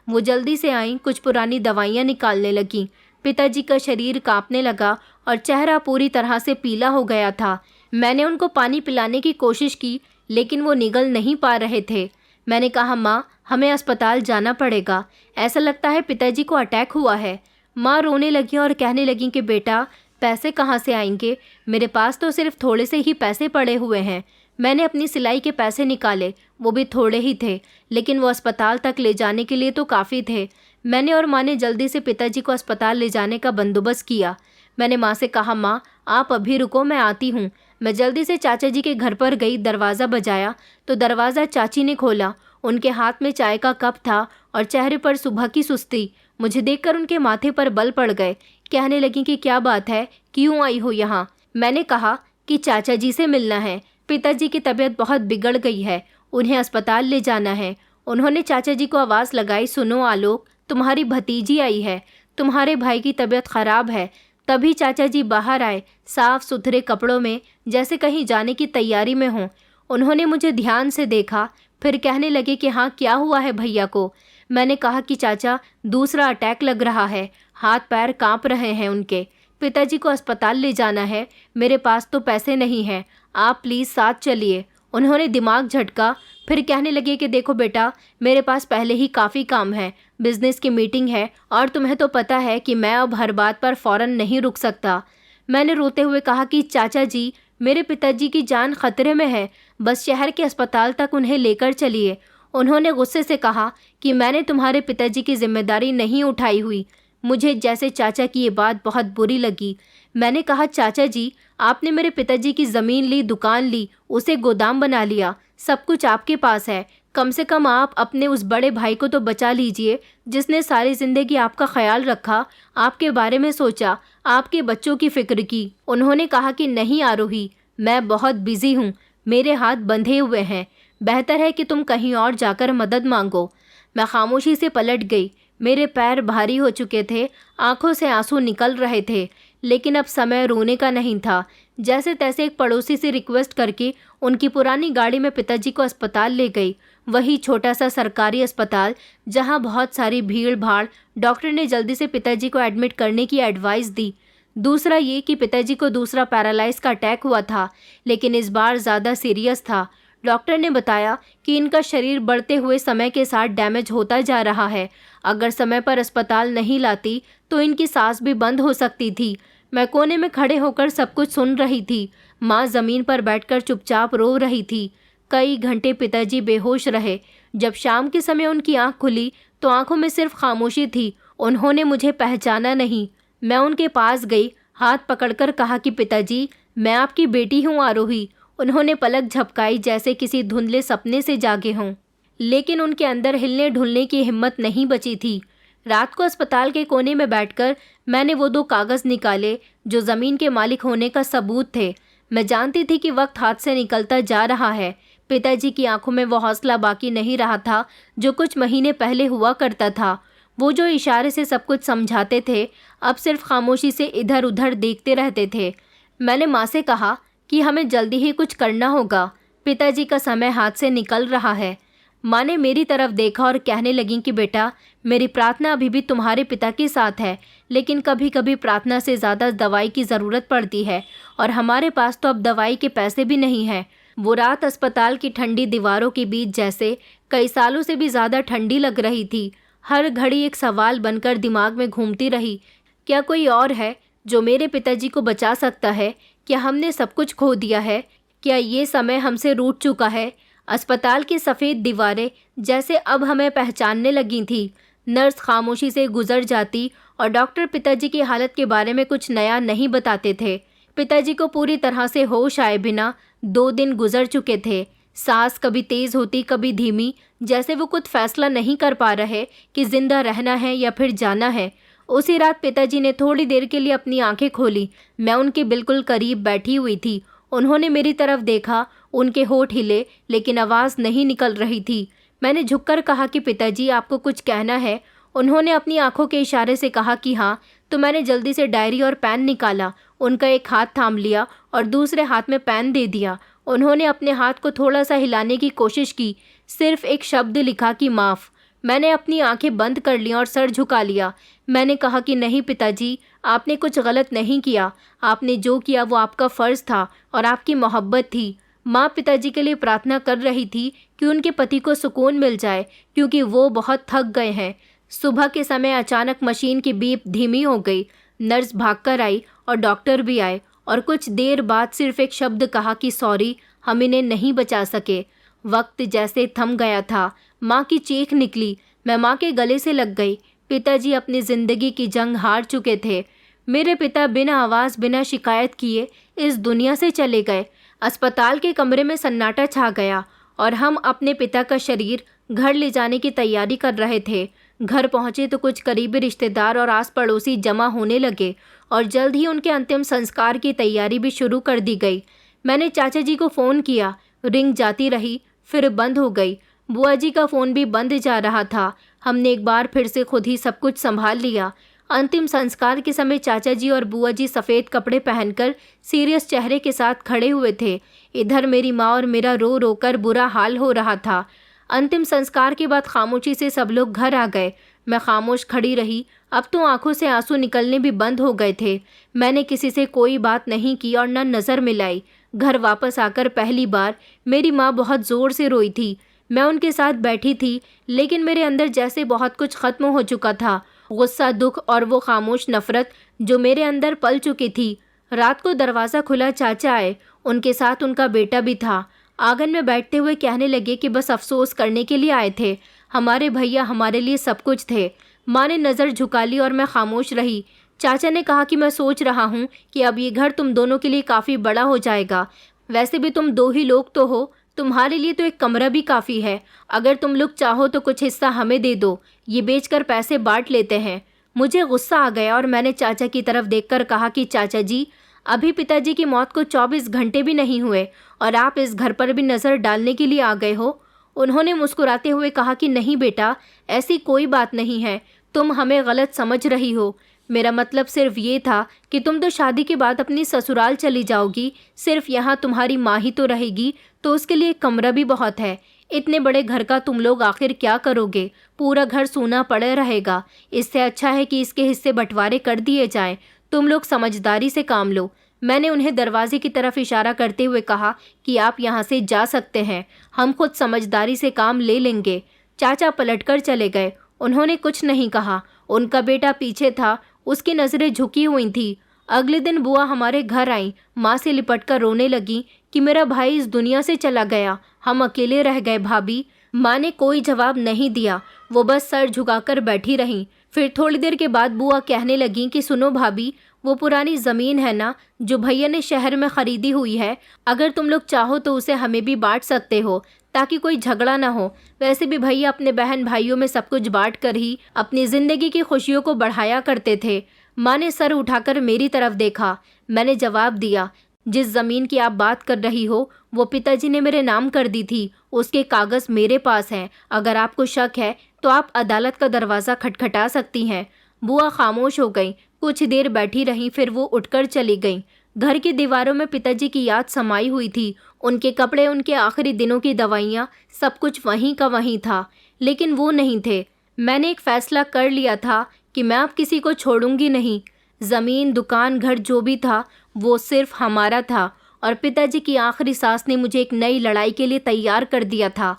वो जल्दी से आईं, कुछ पुरानी दवाइयाँ निकालने लगीं। पिताजी का शरीर कांपने लगा और चेहरा पूरी तरह से पीला हो गया था। मैंने उनको पानी पिलाने की कोशिश की, लेकिन वो निगल नहीं पा रहे थे। मैंने कहा, माँ हमें अस्पताल जाना पड़ेगा, ऐसा लगता है पिताजी को अटैक हुआ है। माँ रोने लगी और कहने लगी कि बेटा पैसे कहाँ से आएंगे, मेरे पास तो सिर्फ थोड़े से ही पैसे पड़े हुए हैं। मैंने अपनी सिलाई के पैसे निकाले, वो भी थोड़े ही थे, लेकिन वो अस्पताल तक ले जाने के लिए तो काफ़ी थे। मैंने और माँ ने जल्दी से पिताजी को अस्पताल ले जाने का बंदोबस्त किया। मैंने माँ से कहा, माँ आप अभी रुको, मैं आती हूँ। मैं जल्दी से चाचा जी के घर पर गई, दरवाज़ा बजाया तो दरवाज़ा चाची ने खोला। उनके हाथ में चाय का कप था और चेहरे पर सुबह की सुस्ती। मुझे देखकर उनके माथे पर बल पड़ गए। कहने लगी कि क्या बात है, क्यों आई हो यहाँ? मैंने कहा कि चाचा जी से मिलना है, पिताजी की तबीयत बहुत बिगड़ गई है, उन्हें अस्पताल ले जाना है। उन्होंने चाचा जी को आवाज़ लगाई, सुनो आलोक, तुम्हारी भतीजी आई है, तुम्हारे भाई की तबीयत ख़राब है। तभी चाचा जी बाहर आए, साफ सुथरे कपड़ों में, जैसे कहीं जाने की तैयारी में हों। उन्होंने मुझे ध्यान से देखा, फिर कहने लगे कि हाँ क्या हुआ है भैया को? मैंने कहा कि चाचा दूसरा अटैक लग रहा है, हाथ पैर कांप रहे हैं उनके, पिताजी को अस्पताल ले जाना है, मेरे पास तो पैसे नहीं हैं, आप प्लीज़ साथ चलिए। उन्होंने दिमाग झटका, फिर कहने लगे कि देखो बेटा, मेरे पास पहले ही काफ़ी काम है, बिजनेस की मीटिंग है और तुम्हें तो पता है कि मैं अब हर बात पर फ़ौरन नहीं रुक सकता। मैंने रोते हुए कहा कि चाचा जी मेरे पिताजी की जान खतरे में है, बस शहर के अस्पताल तक उन्हें लेकर चलिए। उन्होंने गुस्से से कहा कि मैंने तुम्हारे पिताजी की जिम्मेदारी नहीं उठाई हुई। मुझे जैसे चाचा की ये बात बहुत बुरी लगी। मैंने कहा, चाचा जी आपने मेरे पिताजी की ज़मीन ली, दुकान ली, उसे गोदाम बना लिया, सब कुछ आपके पास है, कम से कम आप अपने उस बड़े भाई को तो बचा लीजिए जिसने सारी ज़िंदगी आपका ख्याल रखा, आपके बारे में सोचा, आपके बच्चों की फ़िक्र की। उन्होंने कहा कि नहीं आरोही, मैं बहुत बिज़ी हूँ, मेरे हाथ बंधे हुए हैं, बेहतर है कि तुम कहीं और जाकर मदद मांगो। मैं खामोशी से पलट गई। मेरे पैर भारी हो चुके थे, आंखों से आंसू निकल रहे थे, लेकिन अब समय रोने का नहीं था। जैसे तैसे एक पड़ोसी से रिक्वेस्ट करके उनकी पुरानी गाड़ी में पिताजी को अस्पताल ले गई। वही छोटा सा सरकारी अस्पताल जहां बहुत सारी भीड़ भाड़। डॉक्टर ने जल्दी से पिताजी को एडमिट करने की एडवाइस दी। दूसरा ये कि पिताजी को दूसरा पैरालाइज का अटैक हुआ था, लेकिन इस बार ज़्यादा सीरियस था। डॉक्टर ने बताया कि इनका शरीर बढ़ते हुए समय के साथ डैमेज होता जा रहा है, अगर समय पर अस्पताल नहीं लाती तो इनकी सांस भी बंद हो सकती थी। मैं कोने में खड़े होकर सब कुछ सुन रही थी। माँ ज़मीन पर बैठकर चुपचाप रो रही थी। कई घंटे पिताजी बेहोश रहे। जब शाम के समय उनकी आंख खुली तो आंखों में सिर्फ खामोशी थी। उन्होंने मुझे पहचाना नहीं। मैं उनके पास गई, हाथ पकड़कर कहा कि पिताजी मैं आपकी बेटी हूँ आरोही। उन्होंने पलक झपकाई जैसे किसी धुंधले सपने से जागे हों, लेकिन उनके अंदर हिलने ढुलने की हिम्मत नहीं बची थी। रात को अस्पताल के कोने में बैठकर मैंने वो 2 कागज़ निकाले जो ज़मीन के मालिक होने का सबूत थे। मैं जानती थी कि वक्त हाथ से निकलता जा रहा है। पिताजी की आंखों में वो हौसला बाकी नहीं रहा था जो कुछ महीने पहले हुआ करता था। वो जो इशारे से सब कुछ समझाते थे, अब सिर्फ खामोशी से इधर उधर देखते रहते थे। मैंने माँ से कहा कि हमें जल्दी ही कुछ करना होगा, पिताजी का समय हाथ से निकल रहा है। माँ ने मेरी तरफ देखा और कहने लगी कि बेटा, मेरी प्रार्थना अभी भी तुम्हारे पिता के साथ है, लेकिन कभी कभी प्रार्थना से ज़्यादा दवाई की ज़रूरत पड़ती है और हमारे पास तो अब दवाई के पैसे भी नहीं हैं। वो रात अस्पताल की ठंडी दीवारों के बीच जैसे कई सालों से भी ज़्यादा ठंडी लग रही थी। हर घड़ी एक सवाल बनकर दिमाग में घूमती रही, क्या कोई और है जो मेरे पिताजी को बचा सकता है? क्या हमने सब कुछ खो दिया है? क्या ये समय हमसे रूठ चुका है? अस्पताल की सफ़ेद दीवारें जैसे अब हमें पहचानने लगी थी। नर्स खामोशी से गुजर जाती और डॉक्टर पिताजी की हालत के बारे में कुछ नया नहीं बताते थे। पिताजी को पूरी तरह से होश आए बिना 2 दिन गुजर चुके थे। सांस कभी तेज़ होती, कभी धीमी, जैसे वो कुछ फैसला नहीं कर पा रहे कि जिंदा रहना है या फिर जाना है। उसी रात पिताजी ने थोड़ी देर के लिए अपनी आंखें खोली। मैं उनके बिल्कुल करीब बैठी हुई थी। उन्होंने मेरी तरफ देखा, उनके होठ हिले लेकिन आवाज़ नहीं निकल रही थी। मैंने झुककर कहा कि पिताजी, आपको कुछ कहना है? उन्होंने अपनी आंखों के इशारे से कहा कि हाँ। तो मैंने जल्दी से डायरी और पेन निकाला, उनका एक हाथ थाम लिया और दूसरे हाथ में पेन दे दिया। उन्होंने अपने हाथ को थोड़ा सा हिलाने की कोशिश की, सिर्फ एक शब्द लिखा कि माफ़। मैंने अपनी आंखें बंद कर लीं और सर झुका लिया। मैंने कहा कि नहीं पिताजी, आपने कुछ गलत नहीं किया। आपने जो किया वो आपका फ़र्ज़ था और आपकी मोहब्बत थी। माँ पिताजी के लिए प्रार्थना कर रही थी कि उनके पति को सुकून मिल जाए, क्योंकि वो बहुत थक गए हैं। सुबह के समय अचानक मशीन की बीप धीमी हो गई। नर्स भागकर आई और डॉक्टर भी आए और कुछ देर बाद सिर्फ एक शब्द कहा कि सॉरी, हम इन्हें नहीं बचा सके। वक्त जैसे थम गया था। माँ की चीख निकली। मैं माँ के गले से लग गई। पिताजी अपनी ज़िंदगी की जंग हार चुके थे। मेरे पिता बिना आवाज़, बिना शिकायत किए इस दुनिया से चले गए। अस्पताल के कमरे में सन्नाटा छा गया और हम अपने पिता का शरीर घर ले जाने की तैयारी कर रहे थे। घर पहुँचे तो कुछ करीबी रिश्तेदार और आस पड़ोसी जमा होने लगे और जल्द ही उनके अंतिम संस्कार की तैयारी भी शुरू कर दी गई। मैंने चाचा जी को फ़ोन किया, रिंग जाती रही, फिर बंद हो गई। बुआ जी का फ़ोन भी बंद जा रहा था। हमने एक बार फिर से खुद ही सब कुछ संभाल लिया। अंतिम संस्कार के समय चाचा जी और बुआ जी सफ़ेद कपड़े पहनकर सीरियस चेहरे के साथ खड़े हुए थे। इधर मेरी माँ और मेरा रो रो कर बुरा हाल हो रहा था। अंतिम संस्कार के बाद खामोशी से सब लोग घर आ गए। मैं खामोश खड़ी रही। अब तो आंखों से आंसू निकलने भी बंद हो गए थे। मैंने किसी से कोई बात नहीं की और न नज़र मिलाई। घर वापस आकर पहली बार मेरी माँ बहुत ज़ोर से रोई थी। मैं उनके साथ बैठी थी, लेकिन मेरे अंदर जैसे बहुत कुछ ख़त्म हो चुका था। गुस्सा, दुख और वो खामोश नफ़रत जो मेरे अंदर पल चुकी थी। रात को दरवाज़ा खुला, चाचा आए, उनके साथ उनका बेटा भी था। आंगन में बैठते हुए कहने लगे कि बस अफसोस करने के लिए आए थे। हमारे भैया हमारे लिए सब कुछ थे। माँ ने नज़र झुका ली और मैं खामोश रही। चाचा ने कहा कि मैं सोच रहा हूँ कि अब ये घर तुम दोनों के लिए काफ़ी बड़ा हो जाएगा। वैसे भी तुम दो ही लोग तो हो, तुम्हारे लिए तो एक कमरा भी काफ़ी है। अगर तुम लोग चाहो तो कुछ हिस्सा हमें दे दो, ये बेचकर पैसे बांट लेते हैं। मुझे गुस्सा आ गया और मैंने चाचा की तरफ देखकर कहा कि चाचा जी, अभी पिताजी की मौत को 24 घंटे भी नहीं हुए और आप इस घर पर भी नज़र डालने के लिए आ गए हो। उन्होंने मुस्कुराते हुए कहा कि नहीं बेटा, ऐसी कोई बात नहीं है, तुम हमें गलत समझ रही हो। मेरा मतलब सिर्फ ये था कि तुम तो शादी के बाद अपनी ससुराल चली जाओगी, सिर्फ यहाँ तुम्हारी माँ ही तो रहेगी, तो उसके लिए कमरा भी बहुत है। इतने बड़े घर का तुम लोग आखिर क्या करोगे? पूरा घर सूना पड़ा रहेगा। इससे अच्छा है कि इसके हिस्से बंटवारे कर दिए जाएं। तुम लोग समझदारी से काम लो। मैंने उन्हें दरवाजे की तरफ इशारा करते हुए कहा कि आप यहाँ से जा सकते हैं, हम खुद समझदारी से काम ले लेंगे। चाचा पलटकर चले गए। उन्होंने कुछ नहीं कहा। उनका बेटा पीछे था, उसकी नज़रें झुकी हुई थी। अगले दिन बुआ हमारे घर आई। माँ से लिपटकर रोने लगी कि मेरा भाई इस दुनिया से चला गया, हम अकेले रह गए भाभी। माँ ने कोई जवाब नहीं दिया, वो बस सर झुकाकर बैठी रहीं। फिर थोड़ी देर के बाद बुआ कहने लगी कि सुनो भाभी, वो पुरानी ज़मीन है ना जो भैया ने शहर में ख़रीदी हुई है, अगर तुम लोग चाहो तो उसे हमें भी बांट सकते हो, ताकि कोई झगड़ा ना हो। वैसे भी भैया अपने बहन भाइयों में सब कुछ बांट कर ही अपनी ज़िंदगी की खुशियों को बढ़ाया करते थे। माँ ने सर उठाकर मेरी तरफ देखा। मैंने जवाब दिया, जिस ज़मीन की आप बात कर रही हो वो पिताजी ने मेरे नाम कर दी थी, उसके कागज़ मेरे पास हैं। अगर आपको शक है तो आप अदालत का दरवाज़ा खटखटा सकती हैं। बुआ खामोश हो गई। कुछ देर बैठी रहीं, फिर वो उठकर चली गईं। घर की दीवारों में पिताजी की याद समाई हुई थी। उनके कपड़े, उनके आखिरी दिनों की दवाइयाँ, सब कुछ वहीं का वहीं था, लेकिन वो नहीं थे। मैंने एक फ़ैसला कर लिया था कि मैं अब किसी को छोड़ूंगी नहीं। ज़मीन, दुकान, घर जो भी था वो सिर्फ हमारा था और पिताजी की आखिरी सांस ने मुझे एक नई लड़ाई के लिए तैयार कर दिया था।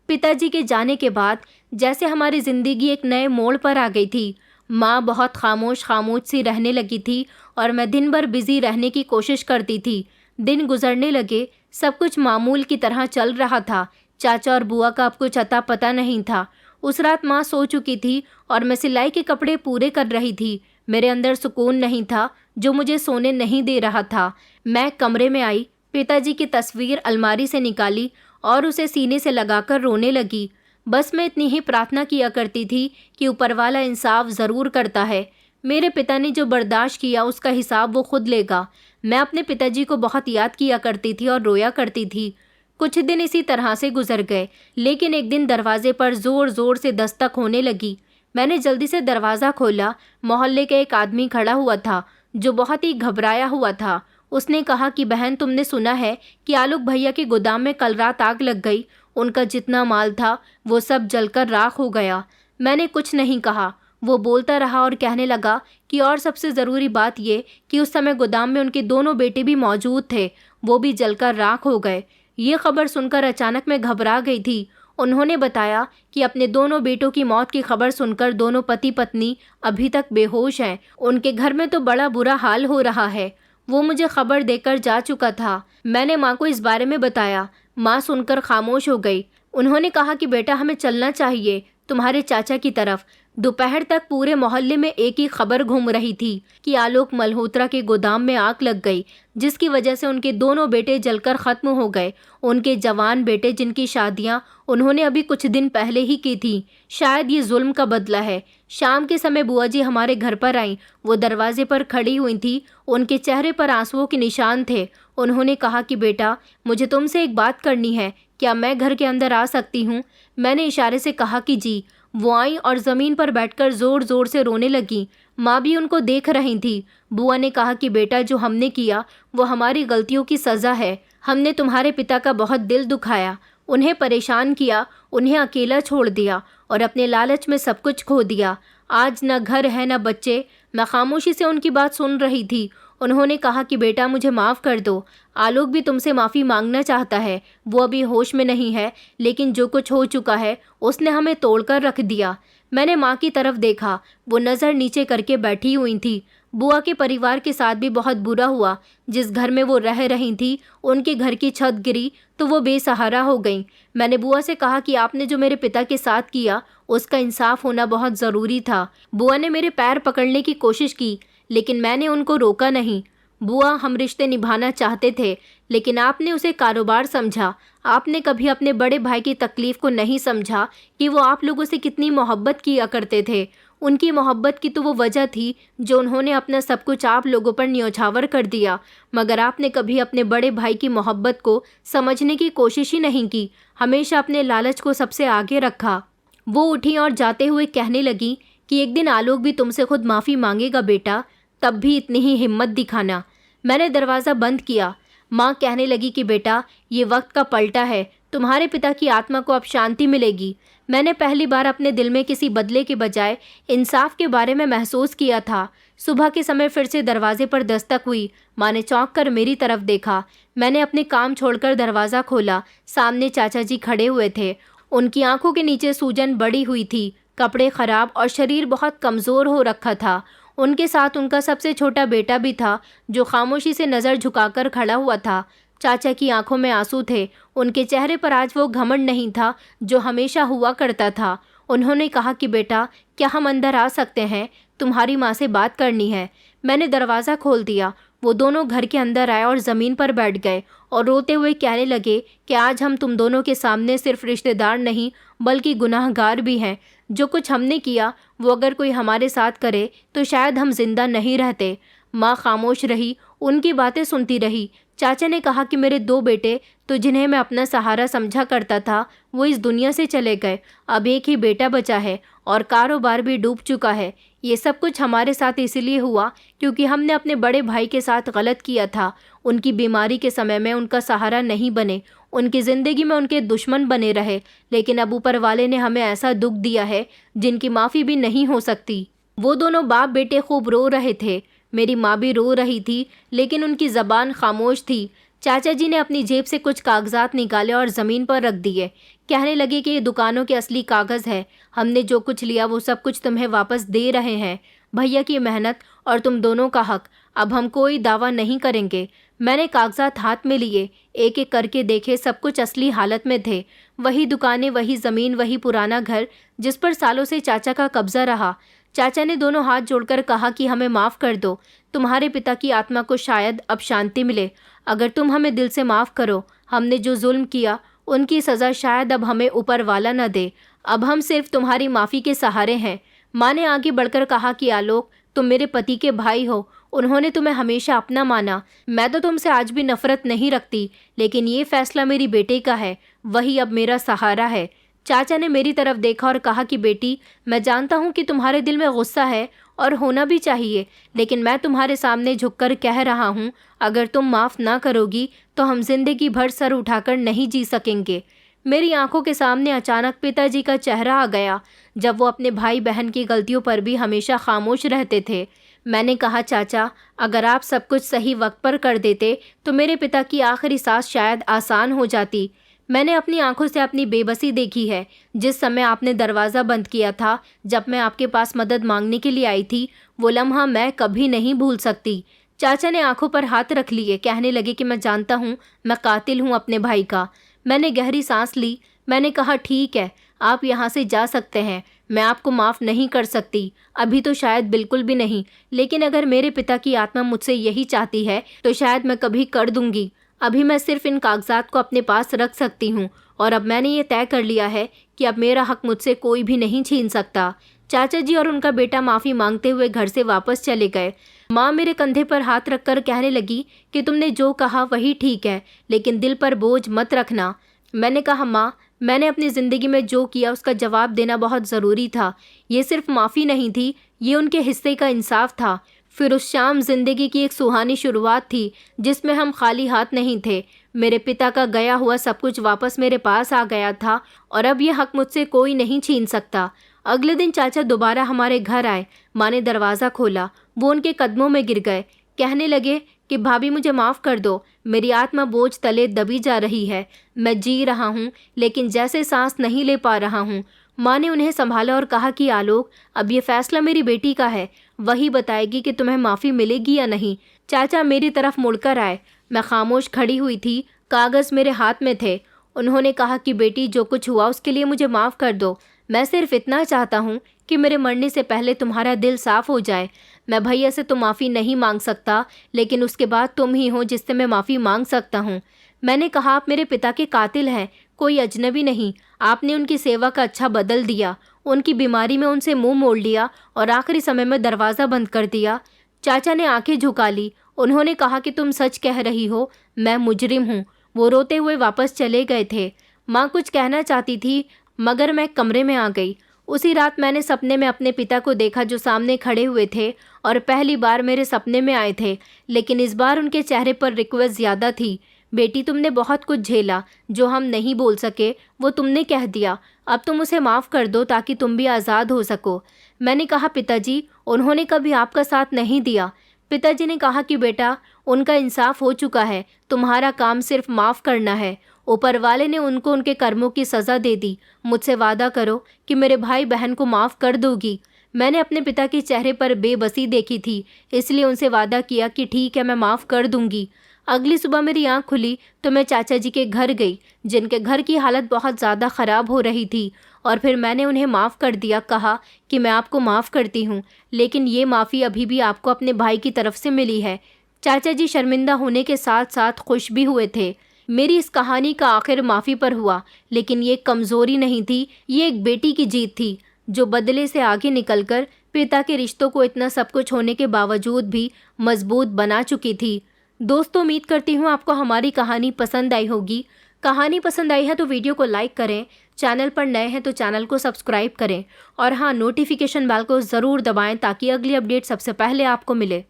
पिताजी के जाने के बाद जैसे हमारी ज़िंदगी एक नए मोड़ पर आ गई थी। माँ बहुत खामोश सी रहने लगी थी और मैं दिन भर बिज़ी रहने की कोशिश करती थी। दिन गुजरने लगे, सब कुछ मामूल की तरह चल रहा था। चाचा और बुआ का अब कुछ अता पता नहीं था। उस रात माँ सो चुकी थी और मैं सिलाई के कपड़े पूरे कर रही थी। मेरे अंदर सुकून नहीं था जो मुझे सोने नहीं दे रहा था। मैं कमरे में आई, पिताजी की तस्वीर अलमारी से निकाली और उसे सीने से लगाकर रोने लगी। बस मैं इतनी ही प्रार्थना किया करती थी कि ऊपर वाला इंसाफ ज़रूर करता है। मेरे पिता ने जो बर्दाश्त किया उसका हिसाब वो खुद लेगा। मैं अपने पिताजी को बहुत याद किया करती थी और रोया करती थी। कुछ दिन इसी तरह से गुजर गए, लेकिन एक दिन दरवाजे पर जोर जोर से दस्तक होने लगी। मैंने जल्दी से दरवाज़ा खोला। मोहल्ले का एक आदमी खड़ा हुआ था जो बहुत ही घबराया हुआ था। उसने कहा कि बहन, तुमने सुना है कि आलोक भैया के गोदाम में कल रात आग लग गई। उनका जितना माल था वो सब जलकर राख हो गया। मैंने कुछ नहीं कहा। वो बोलता रहा और कहने लगा कि और सबसे ज़रूरी बात ये कि उस समय गोदाम में उनके दोनों बेटे भी मौजूद थे, वो भी जलकर राख हो गए। ये खबर सुनकर अचानक मैं घबरा गई थी। उन्होंने बताया कि अपने दोनों बेटों की मौत की खबर सुनकर दोनों पति पत्नी अभी तक बेहोश हैं। उनके घर में तो बड़ा बुरा हाल हो रहा है। वो मुझे खबर देकर जा चुका था। मैंने माँ को इस बारे में बताया। माँ सुनकर खामोश हो गई। उन्होंने कहा कि बेटा, हमें चलना चाहिए तुम्हारे चाचा की तरफ। दोपहर तक पूरे मोहल्ले में एक ही खबर घूम रही थी कि आलोक मल्होत्रा के गोदाम में आग लग गई, जिसकी वजह से उनके दोनों बेटे जलकर खत्म हो गए। उनके जवान बेटे जिनकी शादियां उन्होंने अभी कुछ दिन पहले ही की थी। शायद ये जुल्म का बदला है। शाम के समय बुआ जी हमारे घर पर आईं। वो दरवाजे पर खड़ी हुई थी। उनके चेहरे पर आंसुओं के निशान थे। उन्होंने कहा कि बेटा, मुझे तुमसे एक बात करनी है, क्या मैं घर के अंदर आ सकती हूँ? मैंने इशारे से कहा कि जी। वो आई और ज़मीन पर बैठकर ज़ोर ज़ोर से रोने लगी। माँ भी उनको देख रही थी। बुआ ने कहा कि बेटा, जो हमने किया वो हमारी गलतियों की सज़ा है। हमने तुम्हारे पिता का बहुत दिल दुखाया, उन्हें परेशान किया, उन्हें अकेला छोड़ दिया और अपने लालच में सब कुछ खो दिया। आज न घर है न बच्चे। मैं खामोशी से उनकी बात सुन रही थी। उन्होंने कहा कि बेटा, मुझे माफ़ कर दो। आलोक भी तुमसे माफ़ी मांगना चाहता है। वो अभी होश में नहीं है, लेकिन जो कुछ हो चुका है उसने हमें तोड़कर रख दिया। मैंने माँ की तरफ देखा। वो नज़र नीचे करके बैठी हुई थी। बुआ के परिवार के साथ भी बहुत बुरा हुआ। जिस घर में वो रह रही थी उनके घर की छत गिरी तो वो बेसहारा हो गई। मैंने बुआ से कहा कि आपने जो मेरे पिता के साथ किया उसका इंसाफ होना बहुत ज़रूरी था। बुआ ने मेरे पैर पकड़ने की कोशिश की, लेकिन मैंने उनको रोका नहीं। बुआ, हम रिश्ते निभाना चाहते थे, लेकिन आपने उसे कारोबार समझा। आपने कभी अपने बड़े भाई की तकलीफ़ को नहीं समझा कि वो आप लोगों से कितनी मोहब्बत किया करते थे। उनकी मोहब्बत की तो वो वजह थी जो उन्होंने अपना सब कुछ आप लोगों पर न्यौछावर कर दिया। मगर आपने कभी अपने बड़े भाई की मोहब्बत को समझने की कोशिश ही नहीं की। हमेशा अपने लालच को सबसे आगे रखा। वो उठी और जाते हुए कहने लगी कि एक दिन आलोक भी तुमसे खुद माफ़ी मांगेगा बेटा, तब भी इतनी ही हिम्मत दिखाना। मैंने दरवाज़ा बंद किया। माँ कहने लगी कि बेटा, ये वक्त का पलटा है। तुम्हारे पिता की आत्मा को अब शांति मिलेगी। मैंने पहली बार अपने दिल में किसी बदले के बजाय इंसाफ के बारे में महसूस किया था। सुबह के समय फिर से दरवाजे पर दस्तक हुई। माँ ने चौंक कर मेरी तरफ देखा। मैंने अपने काम छोड़कर दरवाज़ा खोला। सामने चाचा जी खड़े हुए थे। उनकी आंखों के नीचे सूजन बढ़ी हुई थी, कपड़े खराब और शरीर बहुत कमज़ोर हो रखा था। उनके साथ उनका सबसे छोटा बेटा भी था, जो खामोशी से नज़र झुकाकर खड़ा हुआ था। चाचा की आंखों में आंसू थे। उनके चेहरे पर आज वो घमंड नहीं था जो हमेशा हुआ करता था। उन्होंने कहा कि बेटा, क्या हम अंदर आ सकते हैं? तुम्हारी माँ से बात करनी है। मैंने दरवाज़ा खोल दिया। वो दोनों घर के अंदर आए और ज़मीन पर बैठ गए और रोते हुए कहने लगे कि आज हम तुम दोनों के सामने सिर्फ रिश्तेदार नहीं बल्कि गुनाहगार भी हैं। जो कुछ हमने किया वो अगर कोई हमारे साथ करे तो शायद हम जिंदा नहीं रहते। माँ खामोश रही, उनकी बातें सुनती रही। चाचा ने कहा कि मेरे दो बेटे तो जिन्हें मैं अपना सहारा समझा करता था वो इस दुनिया से चले गए। अब एक ही बेटा बचा है और कारोबार भी डूब चुका है। ये सब कुछ हमारे साथ इसलिए हुआ क्योंकि हमने अपने बड़े भाई के साथ गलत किया था। उनकी बीमारी के समय में उनका सहारा नहीं बने, उनकी ज़िंदगी में उनके दुश्मन बने रहे। लेकिन अब ऊपर वाले ने हमें ऐसा दुख दिया है जिनकी माफ़ी भी नहीं हो सकती। वो दोनों बाप बेटे खूब रो रहे थे। मेरी माँ भी रो रही थी, लेकिन उनकी ज़बान खामोश थी। चाचा जी ने अपनी जेब से कुछ कागजात निकाले और ज़मीन पर रख दिए। कहने लगे कि ये दुकानों के असली कागज़ है। हमने जो कुछ लिया वो सब कुछ तुम्हें वापस दे रहे हैं। भैया की मेहनत और तुम दोनों का हक। अब हम कोई दावा नहीं करेंगे। मैंने कागजात हाथ में लिए, एक एक करके देखे। सब कुछ असली हालत में थे। वही दुकानें, वही ज़मीन, वही पुराना घर जिस पर सालों से चाचा का कब्जा रहा। चाचा ने दोनों हाथ जोड़कर कहा कि हमें माफ़ कर दो। तुम्हारे पिता की आत्मा को शायद अब शांति मिले। अगर तुम हमें दिल से माफ़ करो, हमने जो जुल्म किया उनकी सज़ा शायद अब हमें ऊपर वाला न दे। अब हम सिर्फ तुम्हारी माफ़ी के सहारे हैं। माँ ने आगे बढ़कर कहा कि आलोक, तुम मेरे पति के भाई हो, उन्होंने तुम्हें हमेशा अपना माना। मैं तो तुमसे आज भी नफरत नहीं रखती, लेकिन ये फैसला मेरी बेटे का है, वही अब मेरा सहारा है। चाचा ने मेरी तरफ देखा और कहा कि बेटी, मैं जानता हूँ कि तुम्हारे दिल में गुस्सा है और होना भी चाहिए, लेकिन मैं तुम्हारे सामने झुककर कह रहा हूँ, अगर तुम माफ़ ना करोगी तो हम जिंदगी भर सर उठाकर नहीं जी सकेंगे। मेरी आंखों के सामने अचानक पिताजी का चेहरा आ गया, जब वो अपने भाई बहन की गलतियों पर भी हमेशा खामोश रहते थे। मैंने कहा, चाचा, अगर आप सब कुछ सही वक्त पर कर देते तो मेरे पिता की आखिरी सांस शायद आसान हो जाती। मैंने अपनी आंखों से अपनी बेबसी देखी है। जिस समय आपने दरवाज़ा बंद किया था, जब मैं आपके पास मदद मांगने के लिए आई थी, वो लम्हा मैं कभी नहीं भूल सकती। चाचा ने आंखों पर हाथ रख लिए, कहने लगे कि मैं जानता हूँ मैं कातिल हूँ अपने भाई का। मैंने गहरी सांस ली। मैंने कहा, ठीक है, आप यहाँ से जा सकते हैं। मैं आपको माफ़ नहीं कर सकती, अभी तो शायद बिल्कुल भी नहीं, लेकिन अगर मेरे पिता की आत्मा मुझसे यही चाहती है तो शायद मैं कभी कर दूंगी। अभी मैं सिर्फ इन कागजात को अपने पास रख सकती हूँ, और अब मैंने ये तय कर लिया है कि अब मेरा हक मुझसे कोई भी नहीं छीन सकता। चाचा जी और उनका बेटा माफ़ी मांगते हुए घर से वापस चले गए। माँ मेरे कंधे पर हाथ रखकर कहने लगी कि तुमने जो कहा वही ठीक है, लेकिन दिल पर बोझ मत रखना। मैंने कहा, माँ, मैंने अपनी ज़िंदगी में जो किया उसका जवाब देना बहुत ज़रूरी था। ये सिर्फ माफ़ी नहीं थी, ये उनके हिस्से का इंसाफ था। फिर उस शाम ज़िंदगी की एक सुहानी शुरुआत थी, जिसमें हम खाली हाथ नहीं थे। मेरे पिता का गया हुआ सब कुछ वापस मेरे पास आ गया था, और अब यह हक मुझसे कोई नहीं छीन सकता। अगले दिन चाचा दोबारा हमारे घर आए। माँ ने दरवाज़ा खोला। वो उनके कदमों में गिर गए। कहने लगे कि भाभी, मुझे माफ़ कर दो, मेरी आत्मा बोझ तले दबी जा रही है। मैं जी रहा हूँ, लेकिन जैसे सांस नहीं ले पा रहा हूँ। माँ ने उन्हें संभाला और कहा कि आलोक, अब ये फैसला मेरी बेटी का है, वही बताएगी कि तुम्हें माफ़ी मिलेगी या नहीं। चाचा मेरी तरफ मुड़कर आए। मैं खामोश खड़ी हुई थी, कागज़ मेरे हाथ में थे। उन्होंने कहा कि बेटी, जो कुछ हुआ उसके लिए मुझे माफ़ कर दो। मैं सिर्फ इतना चाहता हूँ कि मेरे मरने से पहले तुम्हारा दिल साफ़ हो जाए। मैं भैया से तो माफ़ी नहीं मांग सकता, लेकिन उसके बाद तुम ही हो जिससे मैं माफ़ी मांग सकता हूँ। मैंने कहा, आप मेरे पिता के कातिल हैं, कोई अजनबी नहीं। आपने उनकी सेवा का अच्छा बदल दिया, उनकी बीमारी में उनसे मुंह मोड़ लिया और आखिरी समय में दरवाज़ा बंद कर दिया। चाचा ने आंखें झुका ली। उन्होंने कहा कि तुम सच कह रही हो, मैं मुजरिम हूँ। वो रोते हुए वापस चले गए थे। माँ कुछ कहना चाहती थी, मगर मैं कमरे में आ गई। उसी रात मैंने सपने में अपने पिता को देखा, जो सामने खड़े हुए थे और पहली बार मेरे सपने में आए थे, लेकिन इस बार उनके चेहरे पर रिक्वेस्ट ज़्यादा थी। बेटी, तुमने बहुत कुछ झेला, जो हम नहीं बोल सके वो तुमने कह दिया। अब तुम उसे माफ़ कर दो ताकि तुम भी आज़ाद हो सको। मैंने कहा, पिताजी, उन्होंने कभी आपका साथ नहीं दिया। पिताजी ने कहा कि बेटा, उनका इंसाफ हो चुका है, तुम्हारा काम सिर्फ माफ़ करना है। ऊपर वाले ने उनको उनके कर्मों की सज़ा दे दी। मुझसे वादा करो कि मेरे भाई बहन को माफ़ कर दोगी। मैंने अपने पिता के चेहरे पर बेबसी देखी थी, इसलिए उनसे वादा किया कि ठीक है, मैं माफ़ कर दूंगी। अगली सुबह मेरी आँख खुली तो मैं चाचा जी के घर गई, जिनके घर की हालत बहुत ज़्यादा ख़राब हो रही थी, और फिर मैंने उन्हें माफ़ कर दिया। कहा कि मैं आपको माफ़ करती हूँ, लेकिन ये माफ़ी अभी भी आपको अपने भाई की तरफ से मिली है। चाचा जी शर्मिंदा होने के साथ साथ खुश भी हुए थे। मेरी इस कहानी का आखिर माफ़ी पर हुआ, लेकिन ये कमज़ोरी नहीं थी, ये एक बेटी की जीत थी, जो बदले से आगे निकलकर पिता के रिश्तों को इतना सब कुछ होने के बावजूद भी मजबूत बना चुकी थी। दोस्तों, उम्मीद करती हूँ आपको हमारी कहानी पसंद आई होगी। कहानी पसंद आई है तो वीडियो को लाइक करें, चैनल पर नए हैं तो चैनल को सब्सक्राइब करें, और हाँ, नोटिफिकेशन बेल को ज़रूर दबाएं ताकि अगली अपडेट सबसे पहले आपको मिले।